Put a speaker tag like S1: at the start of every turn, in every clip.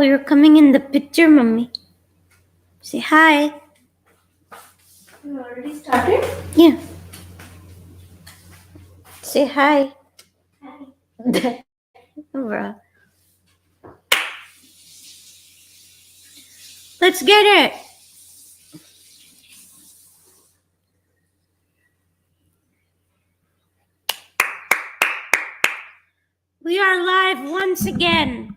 S1: you're coming in the picture, Mummy. Say hi.
S2: You already started?
S1: Yeah. Say hi.
S2: Hi.
S1: Bruh. Let's get it. We are live once again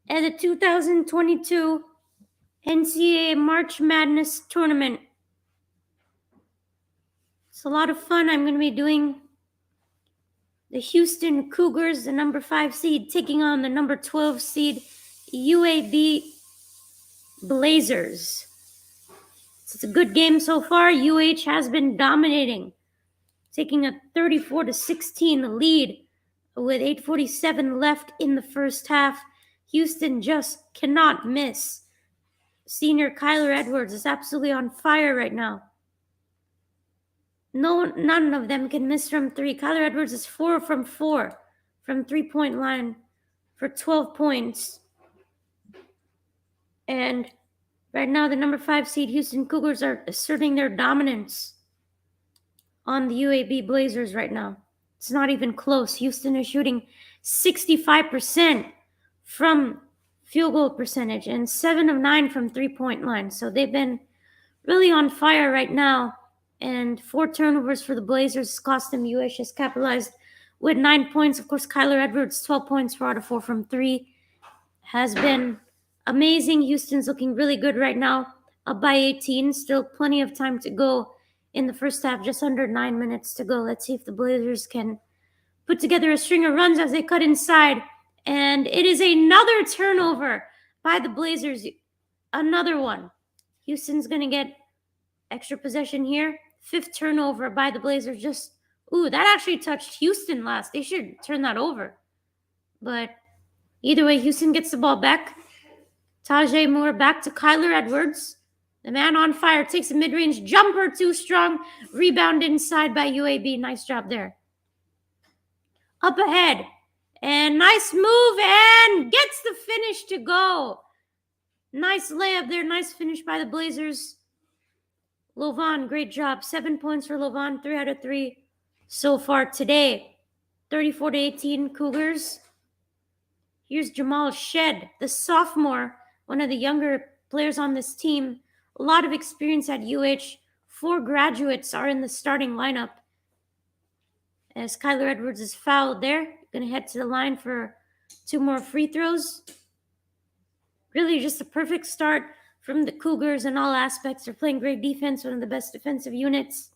S1: at the 2022 NCAA March Madness Tournament. It's a lot of fun. I'm going to be doing the Houston Cougars, the number 5 seed, taking on the number 12 seed UAB Blazers. It's a good game so far. UH has been dominating, taking a 34-16 lead with 8:47 left in the first half. Houston just cannot miss. Senior Kyler Edwards is absolutely on fire right now. None of them can miss from three. Kyler Edwards is 4 from 4 from three-point line for 12 points. And right now, the number 5 seed Houston Cougars are asserting their dominance on the UAB Blazers right now. It's not even close. Houston is shooting 65% from field goal percentage and 7 of 9 from three-point line. So they've been really on fire right now. And 4 turnovers for the Blazers cost them. UH has capitalized with 9 points. Of course, Kyler Edwards, 12 points, 4 out of 4 from 3. Has been amazing. Houston's looking really good right now. Up by 18. Still plenty of time to go in the first half. Just under 9 minutes to go. Let's see if the Blazers can put together a string of runs as they cut inside. And it is another turnover by the Blazers. Another one. Houston's going to get extra possession here. 5th turnover by the Blazers. That actually touched Houston last. They should turn that over. But either way, Houston gets the ball back. Tajay Moore back to Kyler Edwards. The man on fire takes a mid-range jumper, too strong. Rebound inside by UAB. Nice job there. Up ahead. And nice move and gets the finish to go. Nice layup there. Nice finish by the Blazers. Lovan, great job. 7 points for Lovan. 3 out of 3 so far today. 34-18 Cougars. Here's Jamal Shed, the sophomore, one of the younger players on this team. A lot of experience at UH. 4 graduates are in the starting lineup. As Kyler Edwards is fouled there. Going to head to the line for 2 more free throws. Really just a perfect start from the Cougars in all aspects. They're playing great defense, one of the best defensive units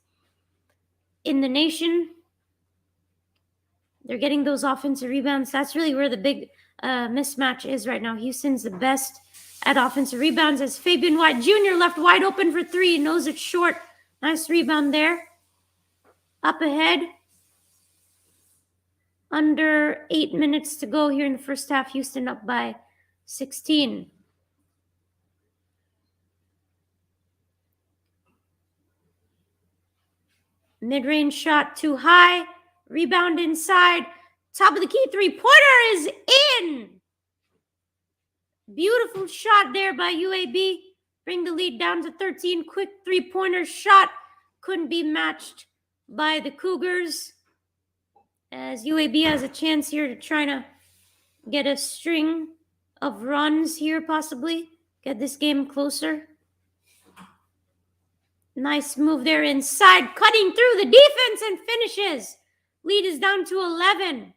S1: in the nation. They're getting those offensive rebounds. That's really where the big mismatch is right now. Houston's the best at offensive rebounds as Fabian White Jr. left wide open for 3. Knows it's short. Nice rebound there. Up ahead. Under 8 minutes to go here in the first half. Houston up by 16. Mid-range shot too high. Rebound inside. Top of the key. 3-pointer is in. Beautiful shot there by UAB. Bring the lead down to 13. Quick 3-pointer shot. Couldn't be matched by the Cougars. As UAB has a chance here to try to get a string of runs here possibly. Get this game closer. Nice move there inside. Cutting through the defense and finishes. Lead is down to 11.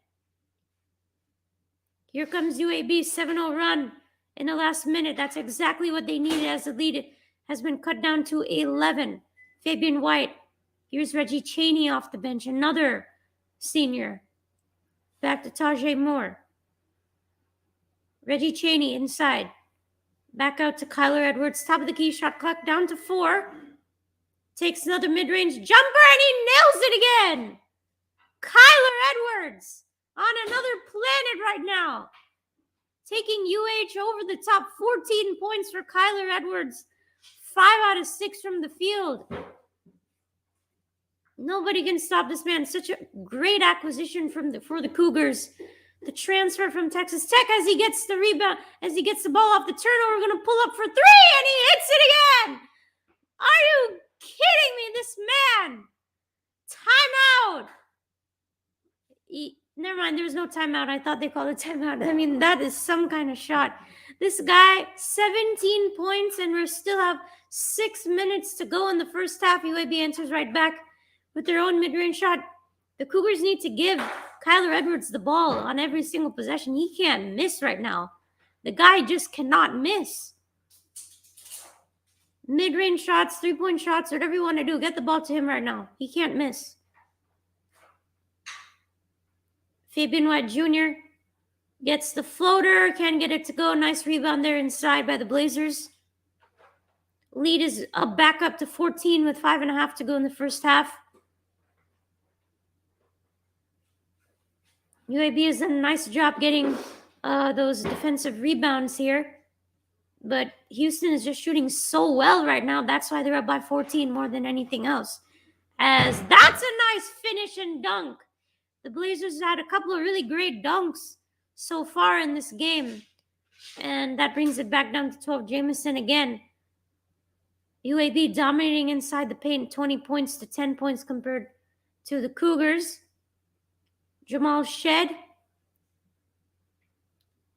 S1: Here comes UAB, 7-0 run in the last minute. That's exactly what they needed as the lead has been cut down to 11. Fabian White. Here's Reggie Chaney off the bench, another senior. Back to Tajay Moore. Reggie Chaney inside. Back out to Kyler Edwards. Top of the key, shot clock down to 4. Takes another mid-range jumper and he nails it again. Kyler Edwards on another planet right now. Taking UH over the top. 14 points for Kyler Edwards. 5 out of 6 from the field. Nobody can stop this man. Such a great acquisition for the Cougars. the transfer from Texas Tech, as he gets the rebound, as he gets the ball off the turnover, going to pull up for three, and he hits it again. Are you kidding me? This man. Timeout. Never mind, there's no timeout. I thought they called a timeout. I mean, that is some kind of shot. This guy, 17 points, and we still have 6 minutes to go in the first half. UAB answers right back with their own mid-range shot. The Cougars need to give Kyler Edwards the ball on every single possession. He can't miss right now. The guy just cannot miss. Mid-range shots, three-point shots, whatever you want to do, get the ball to him right now. He can't miss. Fabian White Jr. gets the floater, can't get it to go. Nice rebound there inside by the Blazers. Lead is back up to 14 with 5.5 to go in the first half. UAB has done a nice job getting those defensive rebounds here. But Houston is just shooting so well right now. That's why they're up by 14 more than anything else. As that's a nice finish and dunk. The Blazers had a couple of really great dunks so far in this game. And that brings it back down to 12. Jamison again. UAB dominating inside the paint, 20 points to 10 points compared to the Cougars. Jamal Shed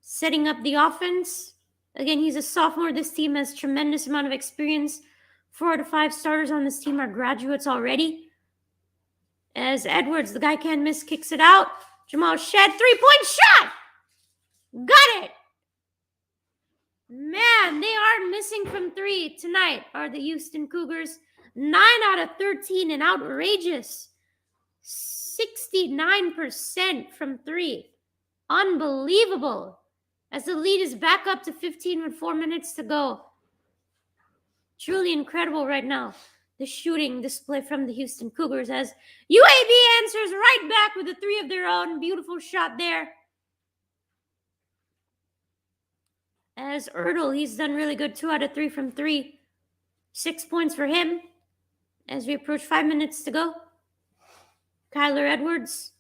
S1: setting up the offense. Again, he's a sophomore. This team has tremendous amount of experience. 4 out of 5 starters on this team are graduates already. As Edwards, the guy can't miss, kicks it out. Jamal Shed, 3-point shot! Got it! Man, they are missing from 3 tonight, are the Houston Cougars. 9 out of 13, and outrageous. 69% from 3. Unbelievable. As the lead is back up to 15 with 4 minutes to go. Truly incredible right now. The shooting display from the Houston Cougars as UAB answers right back with a 3 of their own. Beautiful shot there. As Ertl, he's done really good. 2 out of 3 from 3. 6 points for him. As we approach 5 minutes to go. Kyler Edwards.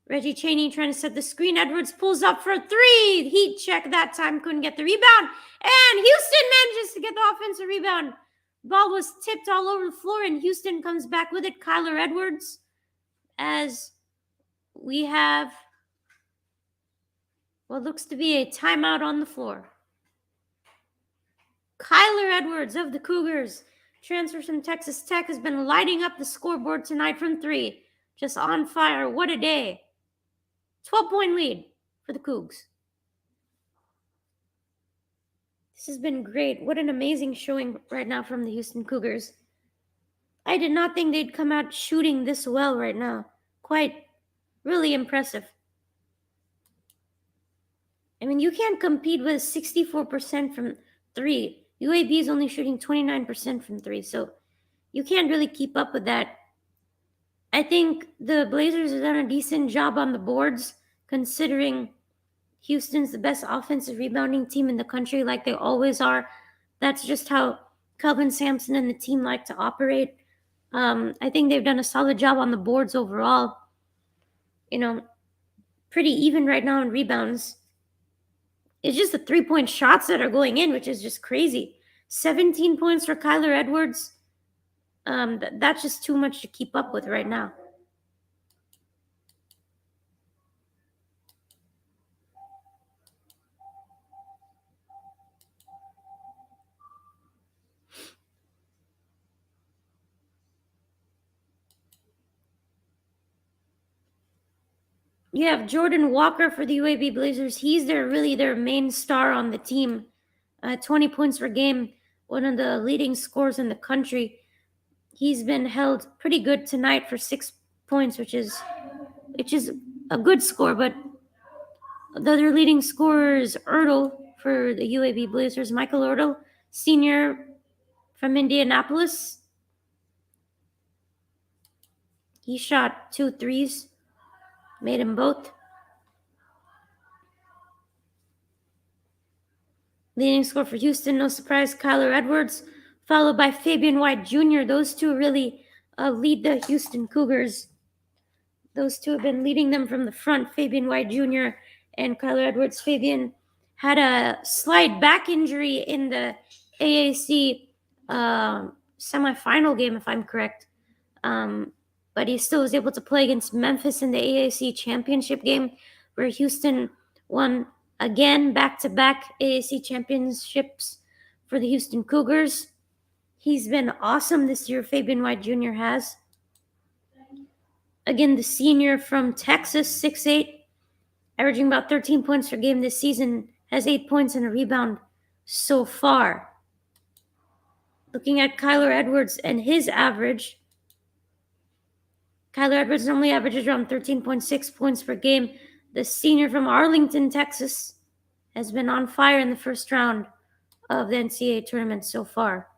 S1: Reggie Chaney trying to set the screen. Edwards pulls up for a 3. Heat check that time. Couldn't get the rebound. And Houston manages to get the offensive rebound. Ball was tipped all over the floor, and Houston comes back with it. Kyler Edwards, as we have what looks to be a timeout on the floor. Kyler Edwards of the Cougars, transfer from Texas Tech, has been lighting up the scoreboard tonight from 3. Just on fire. What a day. 12-point lead for the Cougs. This has been great. What an amazing showing right now from the Houston Cougars. I did not think they'd come out shooting this well right now. Quite really impressive. I mean, you can't compete with 64% from 3. UAB is only shooting 29% from 3, so you can't really keep up with that. I think the Blazers have done a decent job on the boards, considering Houston's the best offensive rebounding team in the country, like they always are. That's just how Kelvin Sampson and the team like to operate. I think they've done a solid job on the boards overall. You know, pretty even right now in rebounds. It's just the 3-point shots that are going in, which is just crazy. 17 points for Kyler Edwards. That's just too much to keep up with right now. You have Jordan Walker for the UAB Blazers. He's their main star on the team. 20 points per game, one of the leading scorers in the country. He's been held pretty good tonight for 6 points, which is a good score. But the other leading scorer is Ertl for the UAB Blazers. Michael Ertl, senior from Indianapolis. He shot 2 threes. Made them both. Leading scorer for Houston, no surprise, Kyler Edwards, followed by Fabian White Jr. Those two really lead the Houston Cougars. Those two have been leading them from the front, Fabian White Jr. and Kyler Edwards. Fabian had a slight back injury in the AAC semifinal game, if I'm correct. But he still was able to play against Memphis in the AAC championship game, where Houston won again back-to-back AAC championships for the Houston Cougars. He's been awesome this year, Fabian White Jr. has. Again, the senior from Texas, 6'8", averaging about 13 points per game this season, has 8 points and a rebound so far. Looking at Kyler Edwards and his average, Kyler Edwards normally averages around 13.6 points per game. The senior from Arlington, Texas, has been on fire in the first round of the NCAA tournament so far.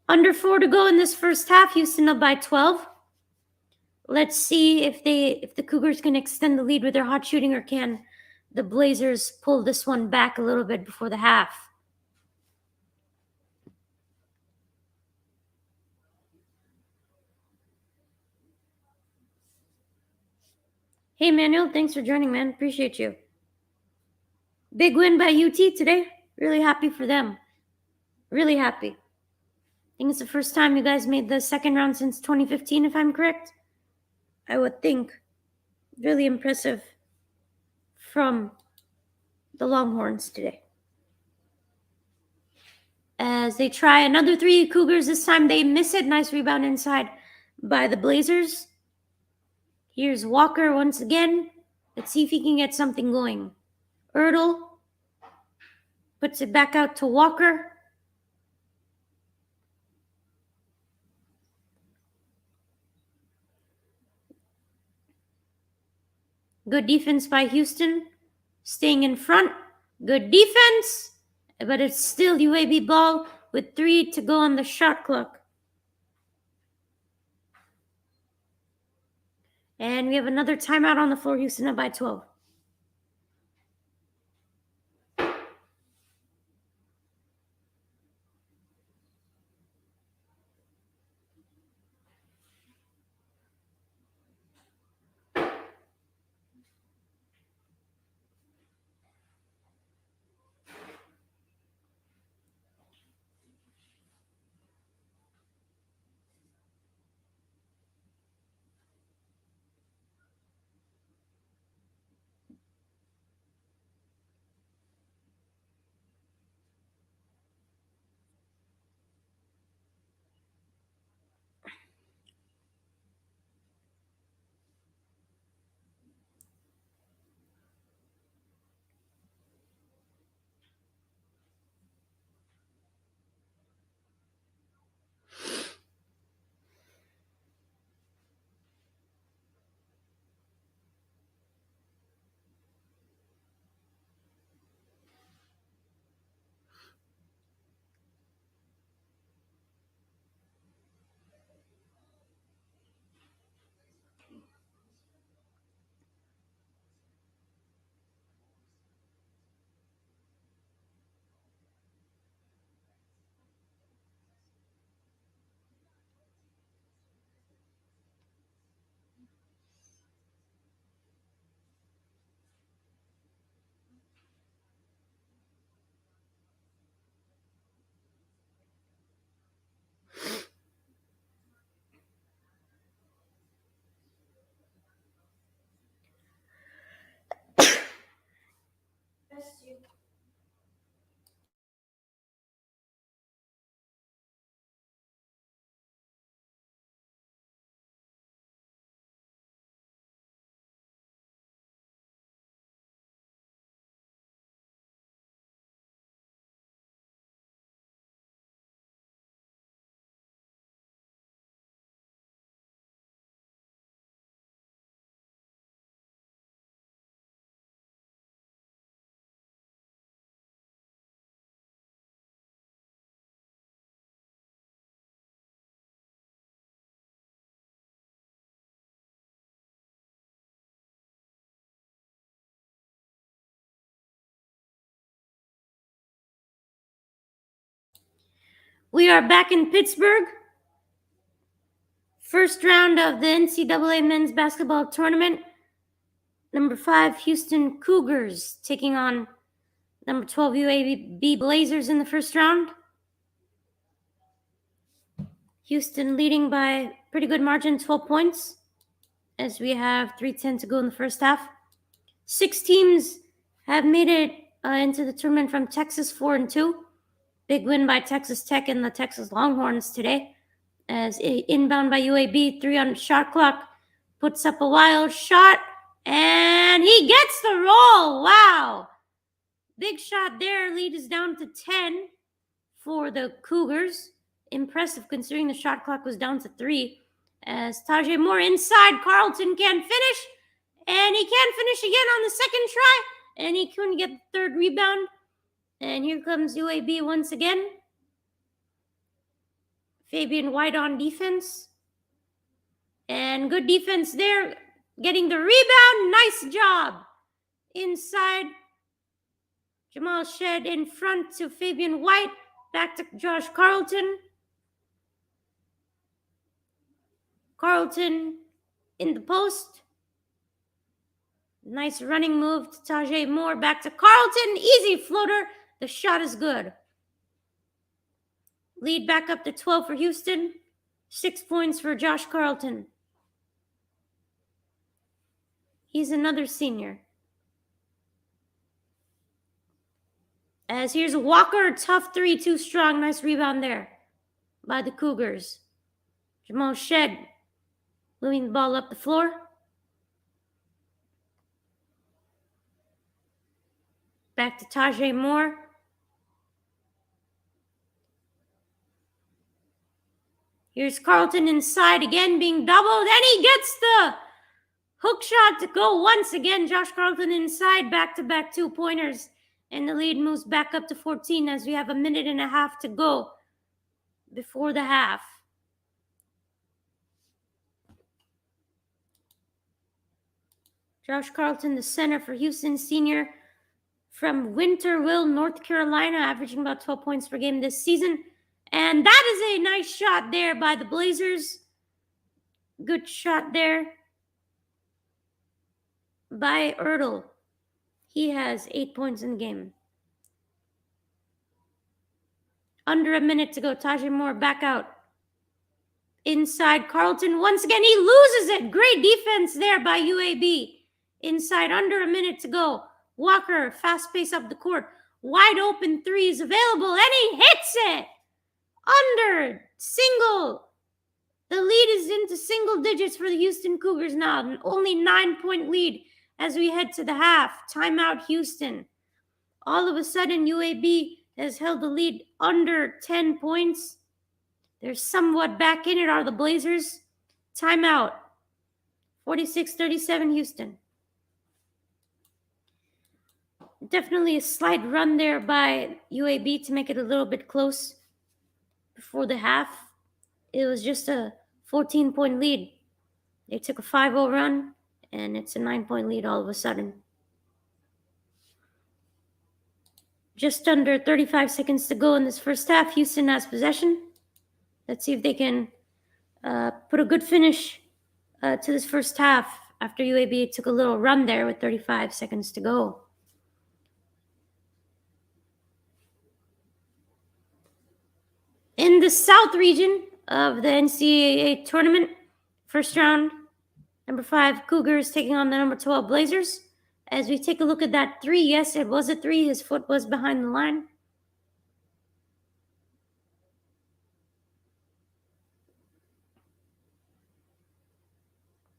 S1: Under 4 to go in this first half. Houston up by 12. Let's see if the Cougars can extend the lead with their hot shooting, or can the Blazers pull this one back a little bit before the half. Hey, Manuel, thanks for joining, man. Appreciate you. Big win by UT today. Really happy for them. Really happy. I think it's the first time you guys made the second round since 2015, if I'm correct. I would think. Really impressive from the Longhorns today. As they try another three, Cougars this time they miss it. Nice rebound inside by the Blazers. Here's Walker once again. Let's see if he can get something going. Ertl puts it back out to Walker. Good defense by Houston. Staying in front. Good defense. But it's still UAB ball with 3 to go on the shot clock. And we have another timeout on the floor. Houston up by 12. We are back in Pittsburgh First round of the NCAA men's basketball tournament. Number 5, Houston Cougars taking on number 12, UAB Blazers in the first round. Houston leading by pretty good margin, 12 points, as we have 3:10 to go in the first half. 6 teams have made it into the tournament from Texas, 4-2. Big win by Texas Tech and the Texas Longhorns today, as inbound by UAB, 3 on shot clock, puts up a wild shot, and he gets the roll. Wow. Big shot there. Lead is down to 10 for the Cougars. Impressive considering the shot clock was down to 3. As Tajay Moore inside, Carlton can't finish, and he can't finish again on the second try, and he couldn't get the third rebound. And here comes UAB once again. Fabian White on defense. And good defense there, getting the rebound. Nice job. Inside, Jamal Shed in front to Fabian White. Back to Josh Carlton. Carlton in the post. Nice running move to Tajay Moore. Back to Carlton. Easy floater. The shot is good. Lead back up to 12 for Houston. 6 points for Josh Carlton. He's another senior. As here's Walker, tough 3, too strong. Nice rebound there by the Cougars. Jamal Shed moving the ball up the floor. Back to Tajay Moore. Here's Carlton inside again, being doubled, and he gets the hook shot to go once again. Josh Carlton inside, back-to-back 2-pointers. And the lead moves back up to 14 as we have a minute and a half to go before the half. Josh Carlton, the center for Houston, senior from Winterville, North Carolina, averaging about 12 points per game this season. And that is a nice shot there by the Blazers. Good shot there by Ertl. He has 8 points in the game. Under a minute to go. Tajay Moore back out. Inside Carlton once again. He loses it. Great defense there by UAB. Inside, under a minute to go. Walker, fast pace up the court. Wide open 3 is available, and he hits it. Under single. The lead is into single digits for the Houston Cougars now. Only 9-point lead as we head to the half. Timeout, Houston. All of a sudden, UAB has held the lead under 10 points. They're somewhat back in it, are the Blazers. Timeout. 46-37, Houston. Definitely a slight run there by UAB to make it a little bit close before the half. It was just a 14-point lead. They took a 5-0 run, and it's a 9-point lead all of a sudden. Just under 35 seconds to go in this first half. Houston has possession. Let's see if they can put a good finish to this first half after UAB took a little run there with 35 seconds to go. In the South region of the NCAA tournament, first round, number 5 Cougars taking on the number 12 Blazers. As we take a look at that 3, yes, it was a 3. His foot was behind the line.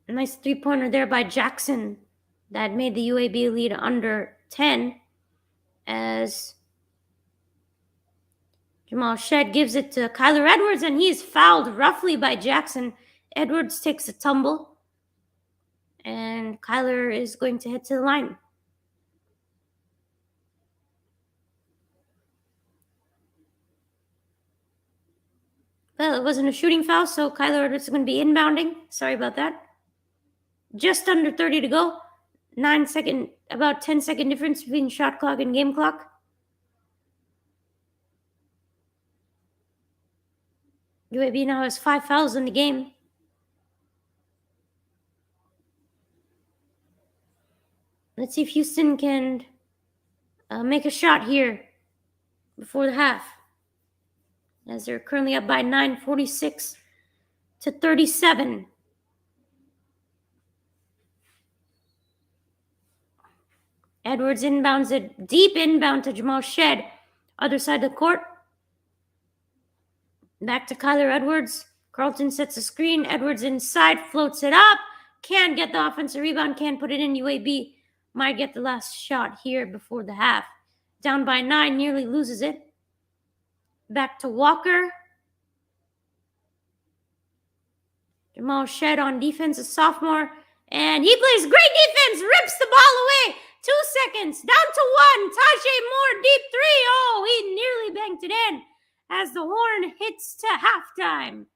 S1: A nice 3-pointer there by Jackson that made the UAB lead under 10 as Jamal Shed gives it to Kyler Edwards, and he's fouled roughly by Jackson. Edwards takes a tumble, and Kyler is going to head to the line. Well, it wasn't a shooting foul, so Kyler Edwards is going to be inbounding. Sorry about that. Just under 30 to go. About 10-second difference between shot clock and game clock. UAB now has 5 fouls in the game. Let's see if Houston can make a shot here before the half, as they're currently up by 9, 46 to 37. Edwards inbounds it, deep inbound to Jamal Shed, other side of the court. Back to Kyler Edwards. Carlton sets a screen. Edwards inside, floats it up. Can't get the offensive rebound, can't put it in. UAB might get the last shot here before the half. Down by 9, nearly loses it. Back to Walker. Jamal Shed on defense, a sophomore. And he plays great defense, rips the ball away. 2 seconds, down to 1. Tajay Moore, deep 3. Oh, he nearly banked it in as the horn hits to halftime.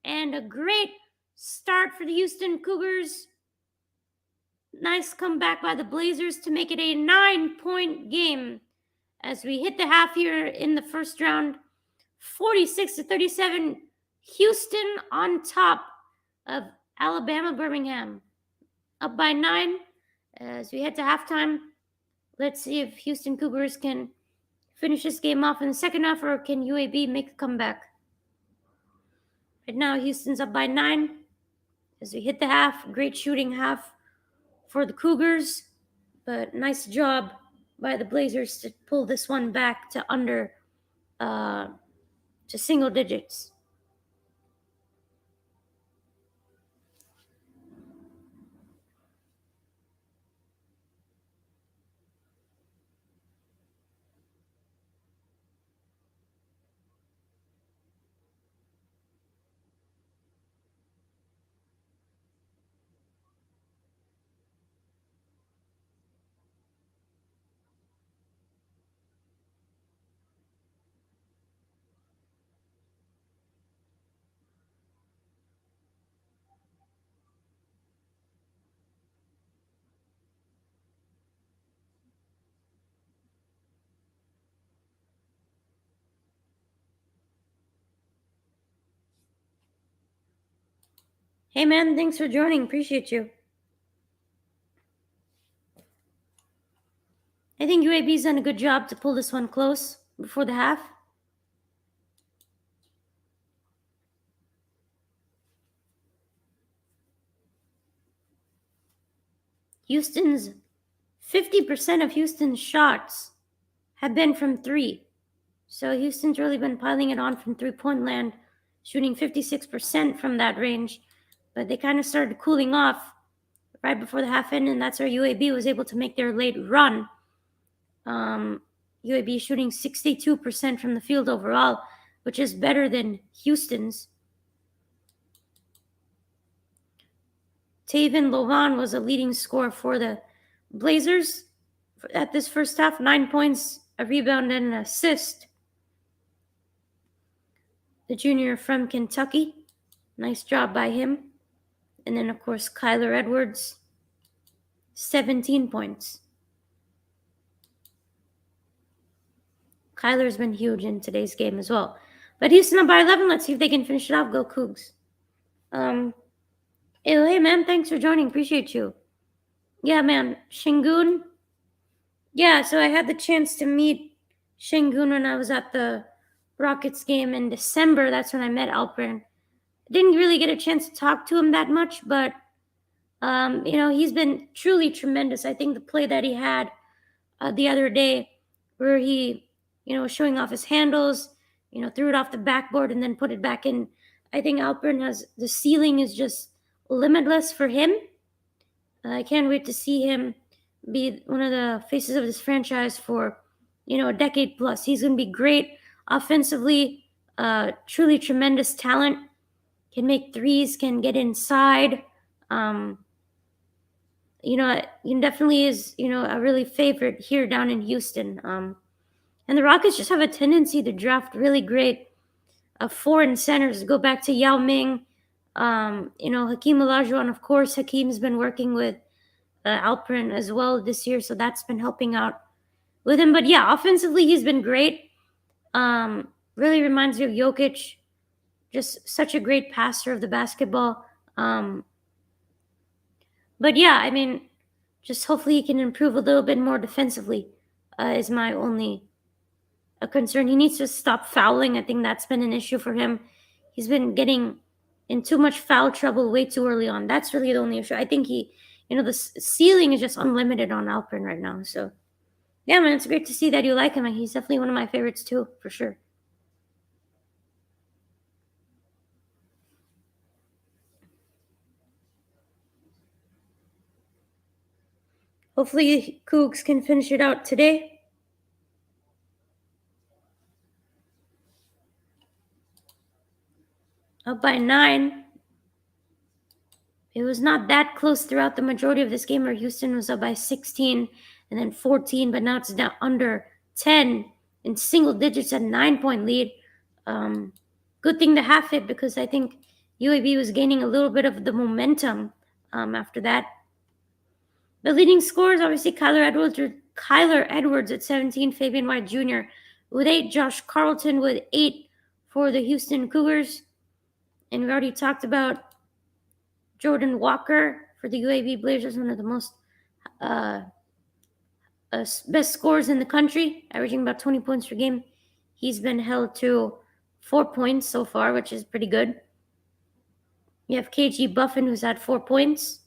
S1: And a great start for the Houston Cougars. Nice comeback by the Blazers to make it a 9-point game as we hit the half here in the first round. 46 to 37. Houston on top of Alabama Birmingham. Up by 9 as we head to halftime. Let's see if Houston Cougars can finish this game off in the second half, or can UAB make a comeback. Right now, Houston's up by 9 as we hit the half. Great shooting half for the Cougars, but nice job by the Blazers to pull this one back to under to single digits. Hey man, thanks for joining. Appreciate you. I think UAB's done a good job to pull this one close before the half. Houston's 50% of Houston's shots have been from 3. So Houston's really been piling it on from 3-point land, shooting 56% from that range. But they kind of started cooling off right before the half ended, and that's where UAB was able to make their late run. UAB shooting 62% from the field overall, which is better than Houston's. Taven Lovan was a leading scorer for the Blazers at this first half. 9 points, a rebound, and an assist. The junior from Kentucky. Nice job by him. And then, of course, Kyler Edwards, 17 points. Kyler's been huge in today's game as well. But Houston up by 11. Let's see if they can finish it off. Go Cougs. Hey, man, thanks for joining. Appreciate you. Yeah, man. Shingun. Yeah, so I had the chance to meet Shingun when I was at the Rockets game in December. That's when I met Alpern. Didn't really get a chance to talk to him that much, but, he's been truly tremendous. I think the play that he had the other day where he, showing off his handles, threw it off the backboard and then put it back in. I think Alpern has, the ceiling is just limitless for him. I can't wait to see him be one of the faces of this franchise for, a decade plus. He's going to be great offensively, truly tremendous talent. Can make threes, can get inside. He definitely is, a really favorite here down in Houston. And the Rockets just have a tendency to draft really great foreign centers. Go back to Yao Ming, Hakeem Olajuwon. Of course, Hakeem's been working with Alpern as well this year, so that's been helping out with him. But yeah, offensively, he's been great. Really reminds me of Jokic. Just such a great passer of the basketball. But yeah, Just hopefully he can improve a little bit more defensively, is my only concern. He needs to stop fouling. I think that's been an issue for him. He's been getting in too much foul trouble way too early on. That's really the only issue. I think the ceiling is just unlimited on Alpern right now. So, yeah, man, it's great to see that you like him. He's definitely one of my favorites too, for sure. Hopefully, Cougs can finish it out today. Up by 9. It was not that close throughout the majority of this game, where Houston was up by 16 and then 14, but now it's down under 10 in single digits at 9-point lead. Good thing to have it, because I think UAB was gaining a little bit of the momentum after that. The leading scorers, obviously, Kyler Edwards at 17, Fabian White Jr. with 8, Josh Carlton with 8 for the Houston Cougars. And we already talked about Jordan Walker for the UAB Blazers, one of the most best scorers in the country, averaging about 20 points per game. He's been held to 4 points so far, which is pretty good. You have KG Buffin, who's had 4 points.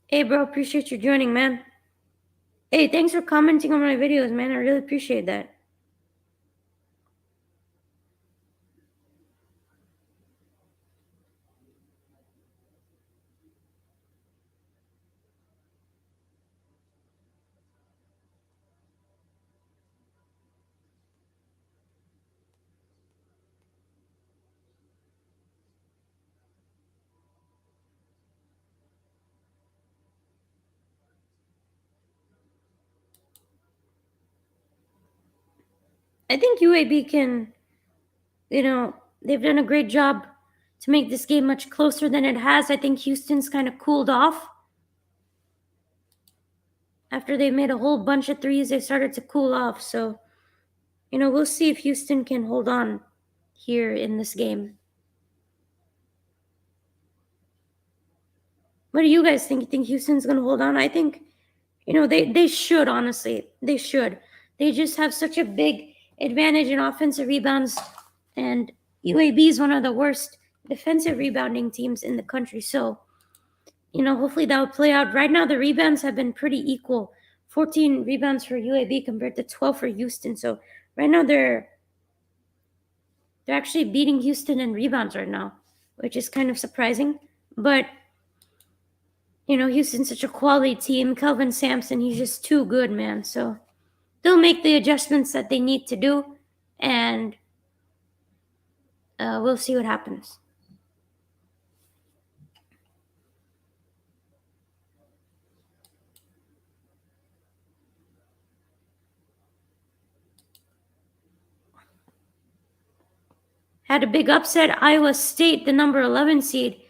S1: Hey, bro, appreciate you joining, man. Hey, thanks for commenting on my videos, man. I really appreciate that. I think UAB can, they've done a great job to make this game much closer than it has. I think Houston's kind of cooled off. After they made a whole bunch of threes, they started to cool off. So, we'll see if Houston can hold on here in this game. What do you guys think? You think Houston's going to hold on? I think, they should, honestly. They should. They just have such a big advantage in offensive rebounds, and UAB is one of the worst defensive rebounding teams in the country. So, hopefully that will play out. Right now, the rebounds have been pretty equal. 14 rebounds for UAB compared to 12 for Houston. So right now they're actually beating Houston in rebounds right now, which is kind of surprising. But Houston's such a quality team. Kelvin Sampson, he's just too good, man. So they'll make the adjustments that they need to do, and we'll see what happens. Had a big upset. Iowa State, the number 11 seed,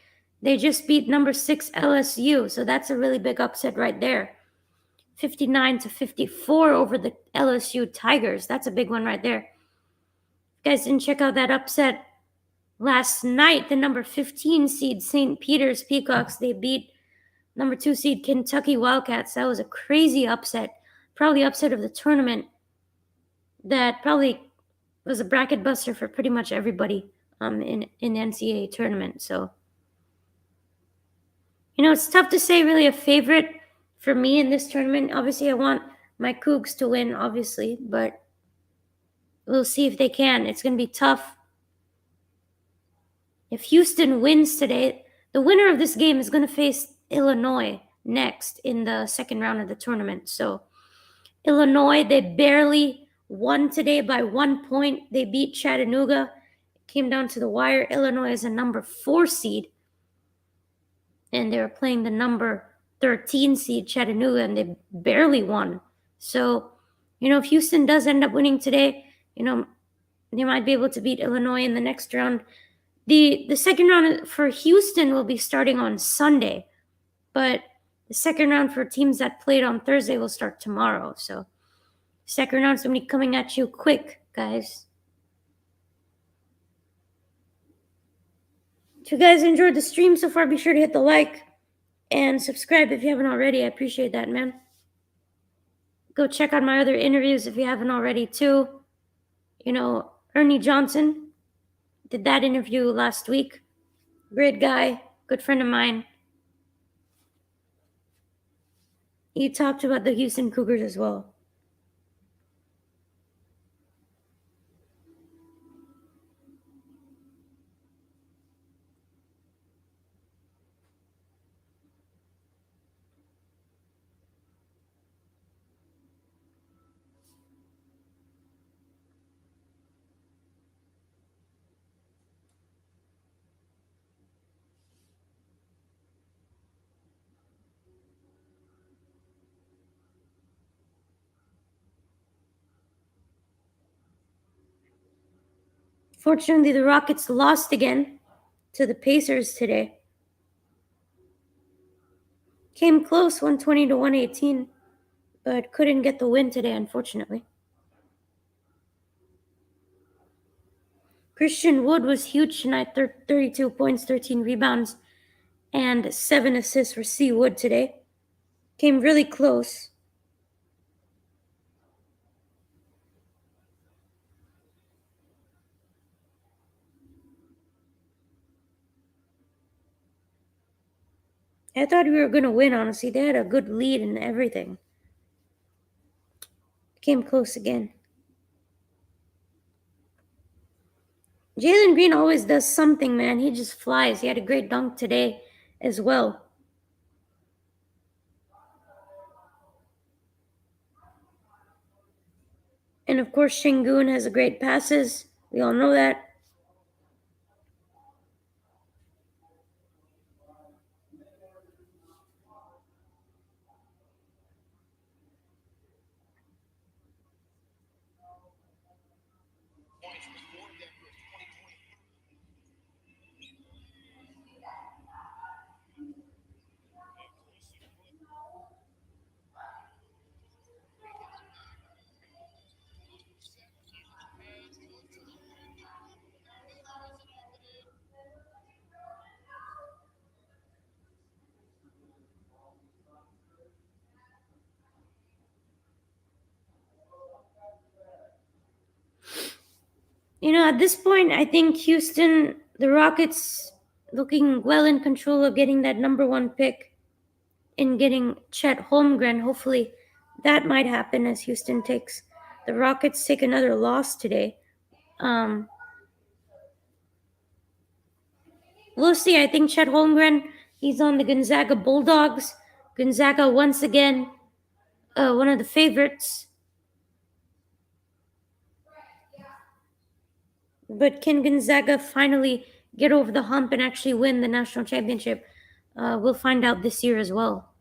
S1: they just beat number 6 LSU. So that's a really big upset right there. 59-54 over the LSU Tigers. That's a big one right there. If you guys didn't check out that upset last night, the number 15 seed St. Peter's Peacocks, they beat number 2 seed Kentucky Wildcats. That was a crazy upset. Probably upset of the tournament. That probably was a bracket buster for pretty much everybody in NCAA tournament. So, it's tough to say really a favorite for me in this tournament. Obviously, I want my Cougs to win, obviously, but we'll see if they can. It's going to be tough. If Houston wins today, the winner of this game is going to face Illinois next in the second round of the tournament. So, Illinois, they barely won today by 1 point. They beat Chattanooga Came down to the wire. Illinois is a number 4 seed, and they were playing the number 13 seed Chattanooga, and they barely won. So, if Houston does end up winning today, they might be able to beat Illinois in the next round. The second round for Houston will be starting on Sunday, but the second round for teams that played on Thursday will start tomorrow. So, second round's going to be coming at you quick, guys. If you guys enjoyed the stream so far, be sure to hit the like and subscribe if you haven't already. I appreciate that, man. Go check out my other interviews if you haven't already, too. Ernie Johnson did that interview last week. Great guy, good friend of mine. He talked about the Houston Cougars as well. Fortunately, the Rockets lost again to the Pacers today. Came close, 120 to 118, but couldn't get the win today, unfortunately. Christian Wood was huge tonight, 32 points, 13 rebounds, and 7 assists for C. Wood today. Came really close. I thought we were going to win, honestly. They had a good lead and everything. Came close again. Jalen Green always does something, man. He just flies. He had a great dunk today as well. And of course, Şengün has a great passes. We all know that. At this point, I think Houston, the Rockets, looking well in control of getting that number 1 pick and getting Chet Holmgren. Hopefully, that might happen as Houston takes the Rockets take another loss today. We'll see. I think Chet Holmgren, he's on the Gonzaga Bulldogs. Gonzaga once again, one of the favorites. But can Gonzaga finally get over the hump and actually win the national championship? We'll find out this year as well.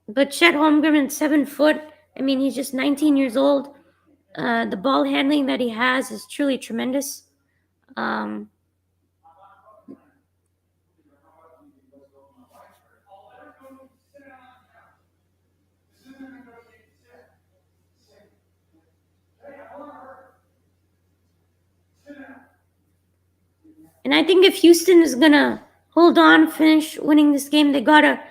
S1: But Chet Holmgren, 7 foot. I mean, he's just 19 years old. The ball handling that he has is truly tremendous. And I think if Houston is going to hold on, finish winning this game, they got to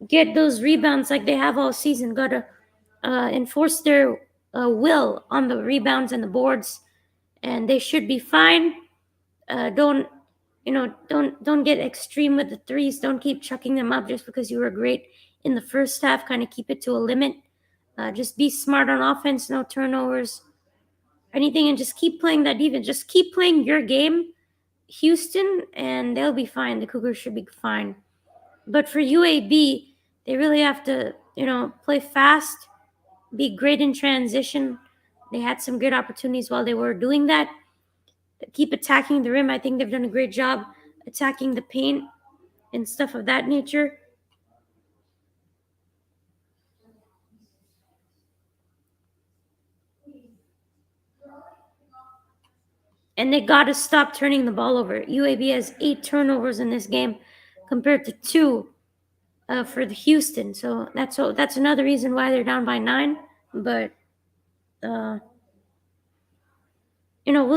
S1: get those rebounds like they have all season. Got to enforce their will on the rebounds and the boards, and they should be fine. Don't get extreme with the threes. Don't keep chucking them up just because you were great in the first half. Kind of keep it to a limit. Just be smart on offense. No turnovers, anything, and just keep playing that defense. Just keep playing your game, Houston, and they'll be fine. The Cougars should be fine. But for UAB, They really have to, play fast, be great in transition. They had some great opportunities while they were doing that. Keep attacking the rim. I think they've done a great job attacking the paint and stuff of that nature. And they got to stop turning the ball over. UAB has 8 turnovers in this game compared to 2 for the Houston. So that's another reason why they're down by 9. But we'll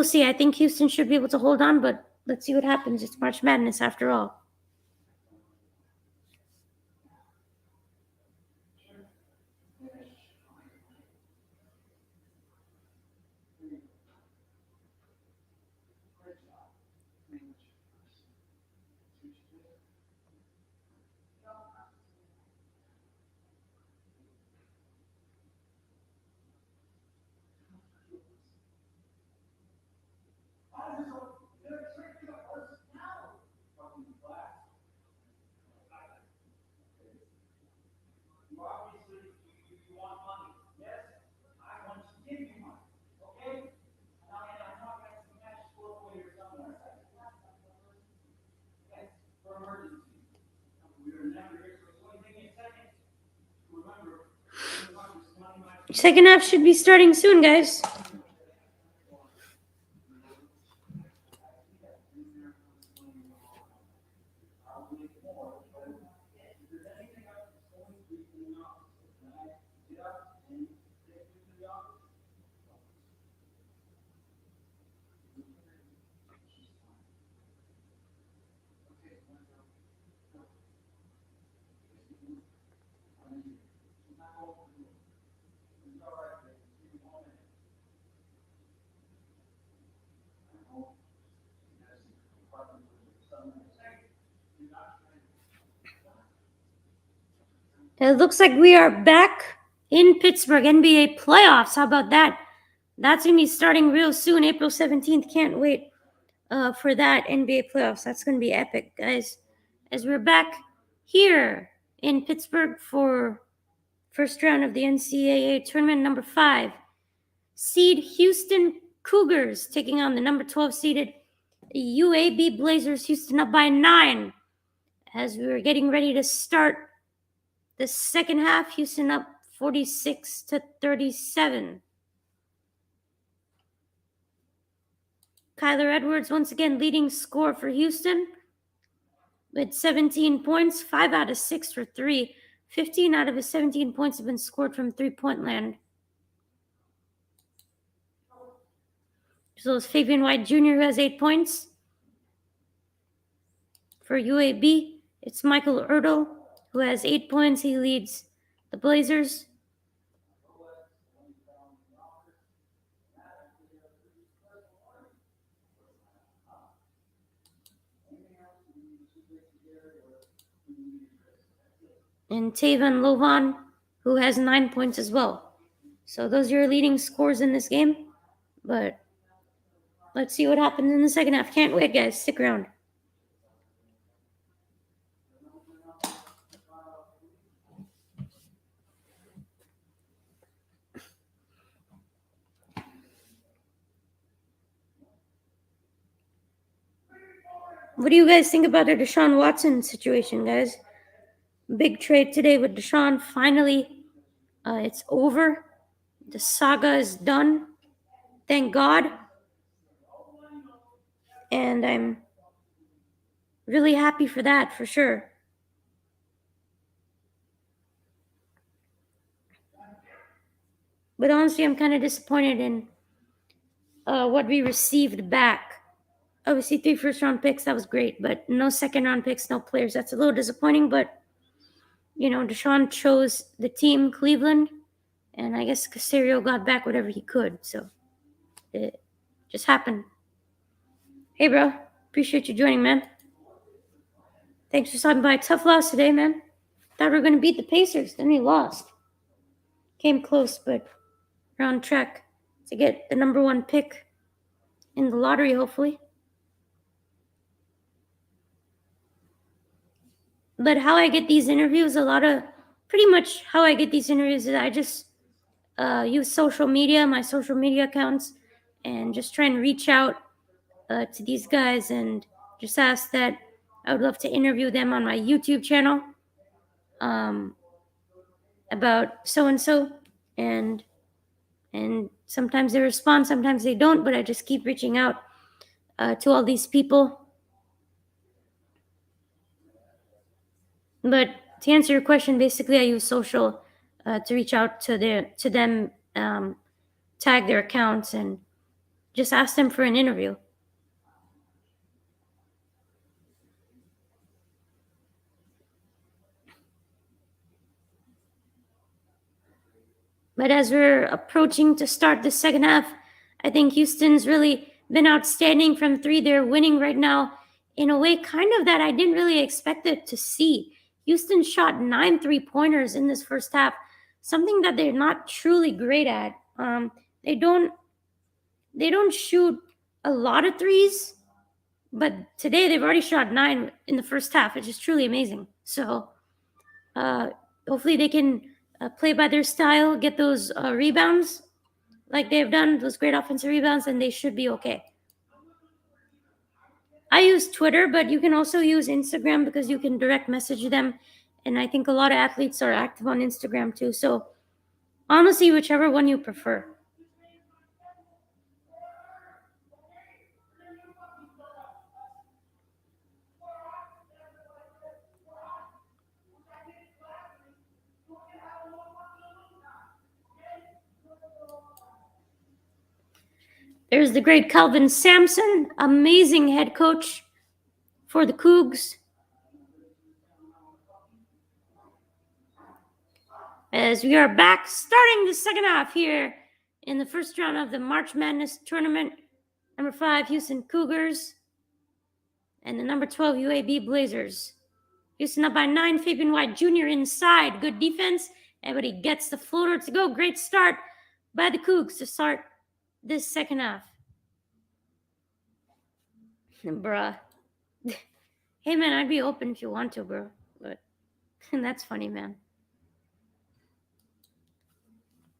S1: see. I think Houston should be able to hold on, but let's see what happens. It's March Madness after all. Second half should be starting soon, guys. It looks like we are back in Pittsburgh, NBA playoffs. How about that? That's going to be starting real soon, April 17th. Can't wait for that NBA playoffs. That's going to be epic, guys. As we're back here in Pittsburgh for first round of the NCAA tournament, number 5 seed Houston Cougars taking on the number 12 seeded UAB Blazers. Houston up by 9 as we were getting ready to start the second half. Houston up 46-37. Kyler Edwards once again leading scorer for Houston with 17 points, 5 out of 6 for 3. 15 out of his 17 points have been scored from three-point land. So it's Fabian White Jr. who has 8 points. For UAB, it's Michael Ertl who has 8 points. He leads the Blazers. And Taven Lovan, who has 9 points as well. So those are your leading scores in this game. But let's see what happens in the second half. Can't wait, guys. Stick around. What do you guys think about the Deshaun Watson situation, guys? Big trade today with Deshaun. Finally, it's over. The saga is done. Thank God. And I'm really happy for that, for sure. But honestly, I'm kind of disappointed in what we received back. Obviously, 3 first-round picks, that was great. But no second-round picks, no players. That's a little disappointing. But, Deshaun chose the team, Cleveland. And I guess Casario got back whatever he could. So it just happened. Hey, bro. Appreciate you joining, man. Thanks for stopping by. Tough loss today, man. Thought we were going to beat the Pacers. Then we lost. Came close, but we're on track to get the number 1 pick in the lottery, hopefully. But how I get these interviews, a lot of pretty much how I get these interviews is I just use social media, my social media accounts, and just try and reach out to these guys and just ask that I would love to interview them on my YouTube channel about so and so, and sometimes they respond, sometimes they don't, but I just keep reaching out to all these people. But to answer your question, basically I use social to reach out to them, tag their accounts, and just ask them for an interview. But as we're approaching to start the second half, I think Houston's really been outstanding from three. They're winning right now in a way kind of that I didn't really expect it to see. Houston shot 9 3-pointers in this first half, something that they're not truly great at. They don't shoot a lot of threes, but today they've already shot 9 in the first half, which is truly amazing. So hopefully they can play by their style, get those rebounds like they've done, those great offensive rebounds, and they should be okay. I use Twitter, but you can also use Instagram because you can direct message them. And I think a lot of athletes are active on Instagram too. So honestly, whichever one you prefer. There's the great Calvin Sampson, amazing head coach for the Cougs. As we are back starting the second half here in the first round of the March Madness tournament. Number 5, Houston Cougars, and the number 12, UAB Blazers. Houston up by 9, Fabian White Jr. inside. Good defense. Everybody gets the floater to go. Great start by the Cougs to start this second half. Bruh. Hey, man, I'd be open if you want to, bro. But that's funny, man.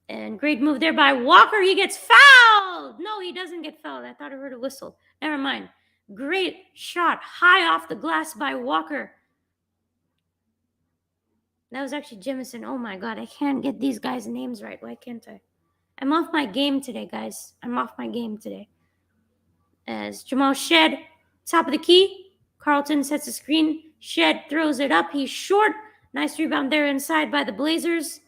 S1: And great move there by Walker. He gets fouled. No, he doesn't get fouled. I thought I heard a whistle. Never mind. Great shot high off the glass by Walker. That was actually Jemison. Oh my God, I can't get these guys' names right. Why can't I? I'm off my game today, guys. I'm off my game today. As Jamal Shed, top of the key. Carlton sets a screen. Shed throws it up. He's short. Nice rebound there inside by the Blazers.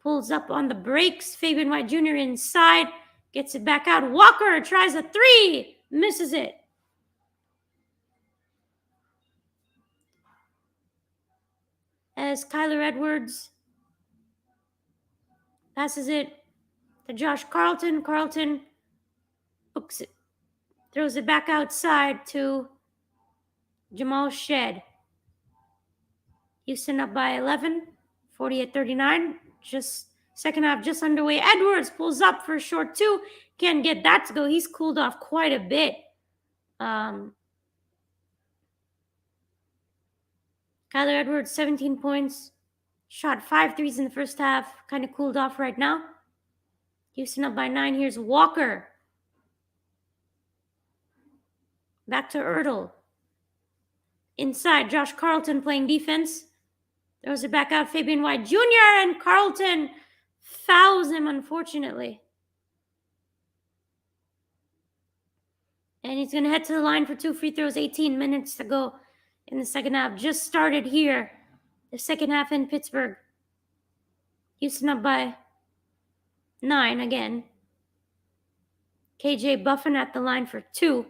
S1: Pulls up on the brakes. Fabian White Jr. inside. Gets it back out. Walker tries a 3. Misses it. As Kyler Edwards passes it to Josh Carlton. Carlton hooks it. Throws it back outside to Jamal Shed. Houston up by 11. 48-39. Just second half just underway. Edwards pulls up for a short 2. Can't get that to go. He's cooled off quite a bit. Kyler Edwards, 17 points. Shot 5 threes in the first half. Kind of cooled off right now. Houston up by 9. Here's Walker. Back to Ertl. Inside, Josh Carlton playing defense. Throws it back out, Fabian White Jr., and Carlton fouls him, unfortunately. And he's going to head to the line for 2 free throws. 18 minutes to go in the second half. Just started here. The second half in Pittsburgh. Houston up by 9 again. KJ Buffin at the line for 2.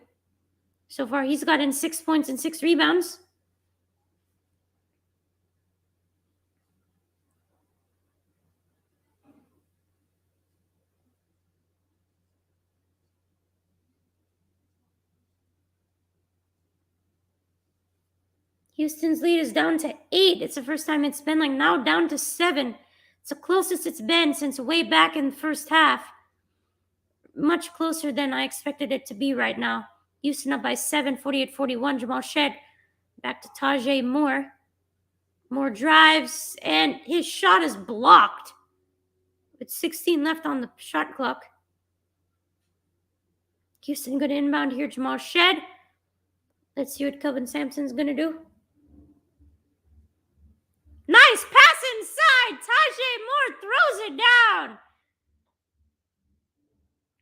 S1: So far, he's gotten 6 points and 6 rebounds. Houston's lead is down to 8. It's the first time it's been like now down to 7. It's the closest it's been since way back in the first half. Much closer than I expected it to be right now. Houston up by 7, 48-41. Jamal Shed back to Tajay Moore. More drives, and his shot is blocked. With 16 left on the shot clock. Houston going to inbound here. Jamal Shed. Let's see what Kelvin Sampson's going to do. Nice pass inside. Tajay Moore throws it down.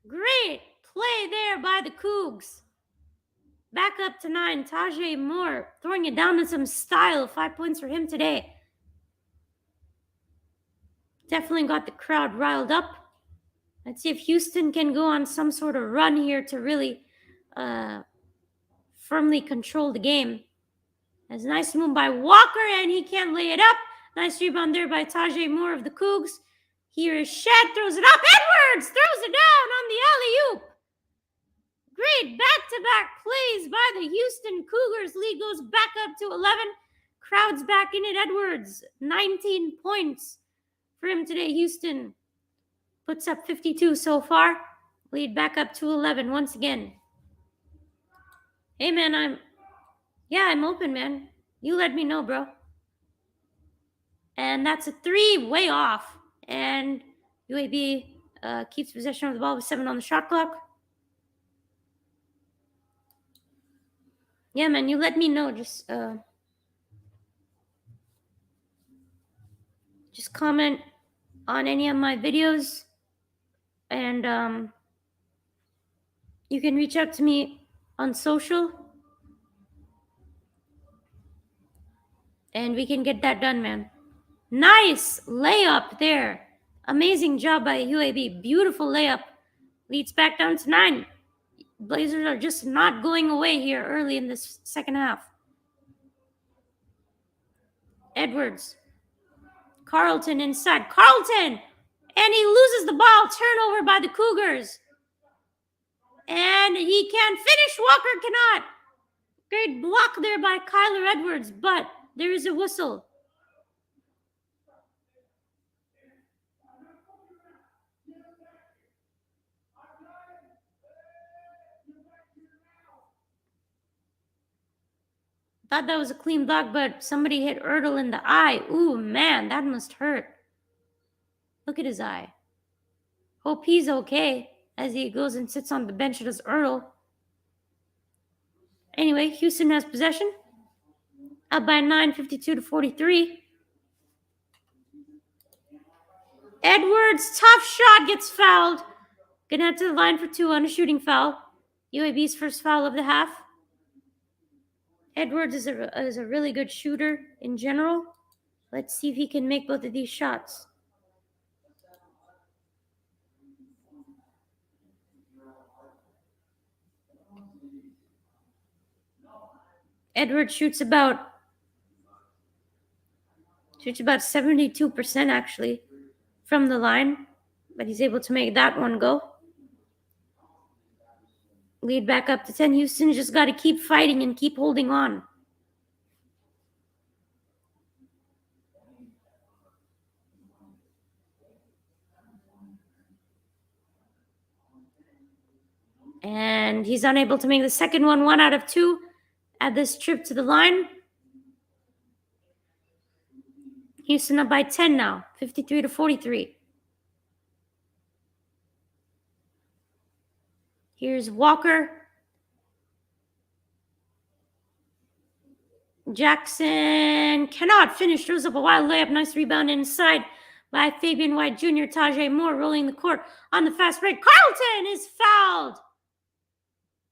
S1: Great play there by the Cougs. Back up to 9. Tajay Moore throwing it down with some style. 5 points for him today. Definitely got the crowd riled up. Let's see if Houston can go on some sort of run here to really firmly control the game. That's a nice move by Walker, and he can't lay it up. Nice rebound there by Tajay Moore of the Cougs. Here is Shed, throws it up. Edwards throws it down on the alley-oop. Great back-to-back plays by the Houston Cougars. Lead goes back up to 11. Crowd's back in it. Edwards, 19 points for him today. Houston puts up 52 so far. Lead back up to 11 once again. Hey, man, I'm open, man. You let me know, bro. And that's a 3, way off. And UAB keeps possession of the ball with 7 on the shot clock. Yeah, man, you let me know. Just comment on any of my videos. And you can reach out to me on social. And we can get that done, man. Nice layup there. Amazing job by UAB. Beautiful layup. Leads back down to 9. Blazers are just not going away here early in this second half. Edwards. Carlton inside. Carlton! And he loses the ball. Turnover by the Cougars. And he can't finish. Walker cannot. Great block there by Kyler Edwards, but there is a whistle. Thought that was a clean block, but somebody hit Ertl in the eye. Ooh, man, that must hurt. Look at his eye. Hope he's okay as he goes and sits on the bench as Ertl. Anyway, Houston has possession. Up by 9, 52-43. Edwards, tough shot, gets fouled. Gonna head to the line for 2 on a shooting foul. UAB's first foul of the half. Edwards is a really good shooter in general. Let's see if he can make both of these shots. Edwards shoots about 72% actually from the line, but he's able to make that one go. Lead back up to 10. Houston just got to keep fighting and keep holding on. And he's unable to make the second one. 1 out of 2 at this trip to the line. Houston up by 10 now, 53-43. Here's Walker. Jackson cannot finish. Throws up a wild layup. Nice rebound inside by Fabian White Jr. Tajay Moore rolling the court on the fast break. Carlton is fouled,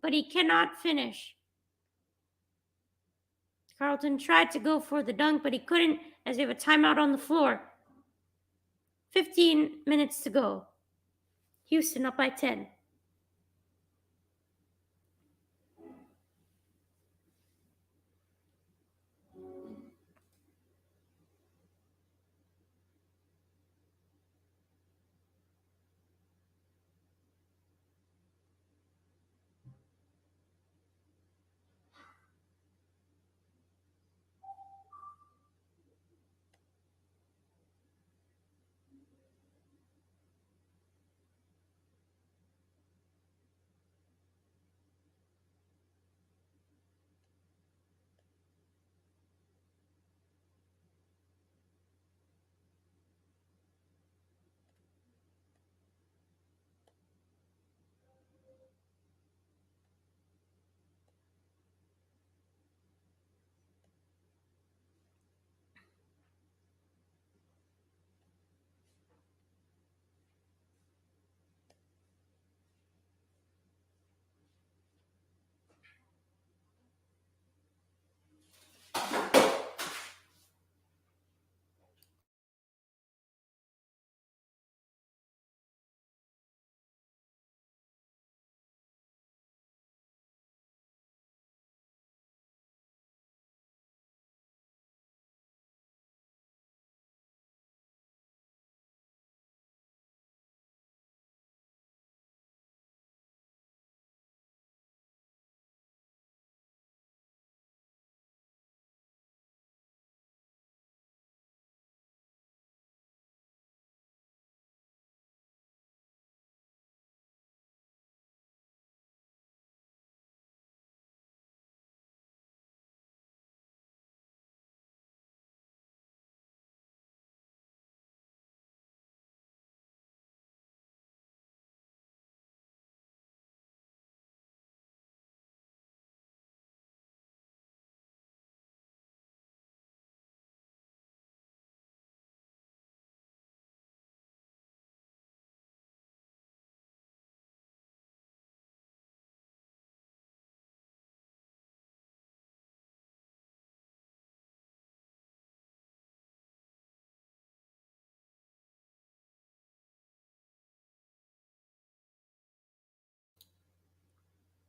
S1: but he cannot finish. Carlton tried to go for the dunk, but he couldn't as we have a timeout on the floor. 15 minutes to go. Houston up by 10.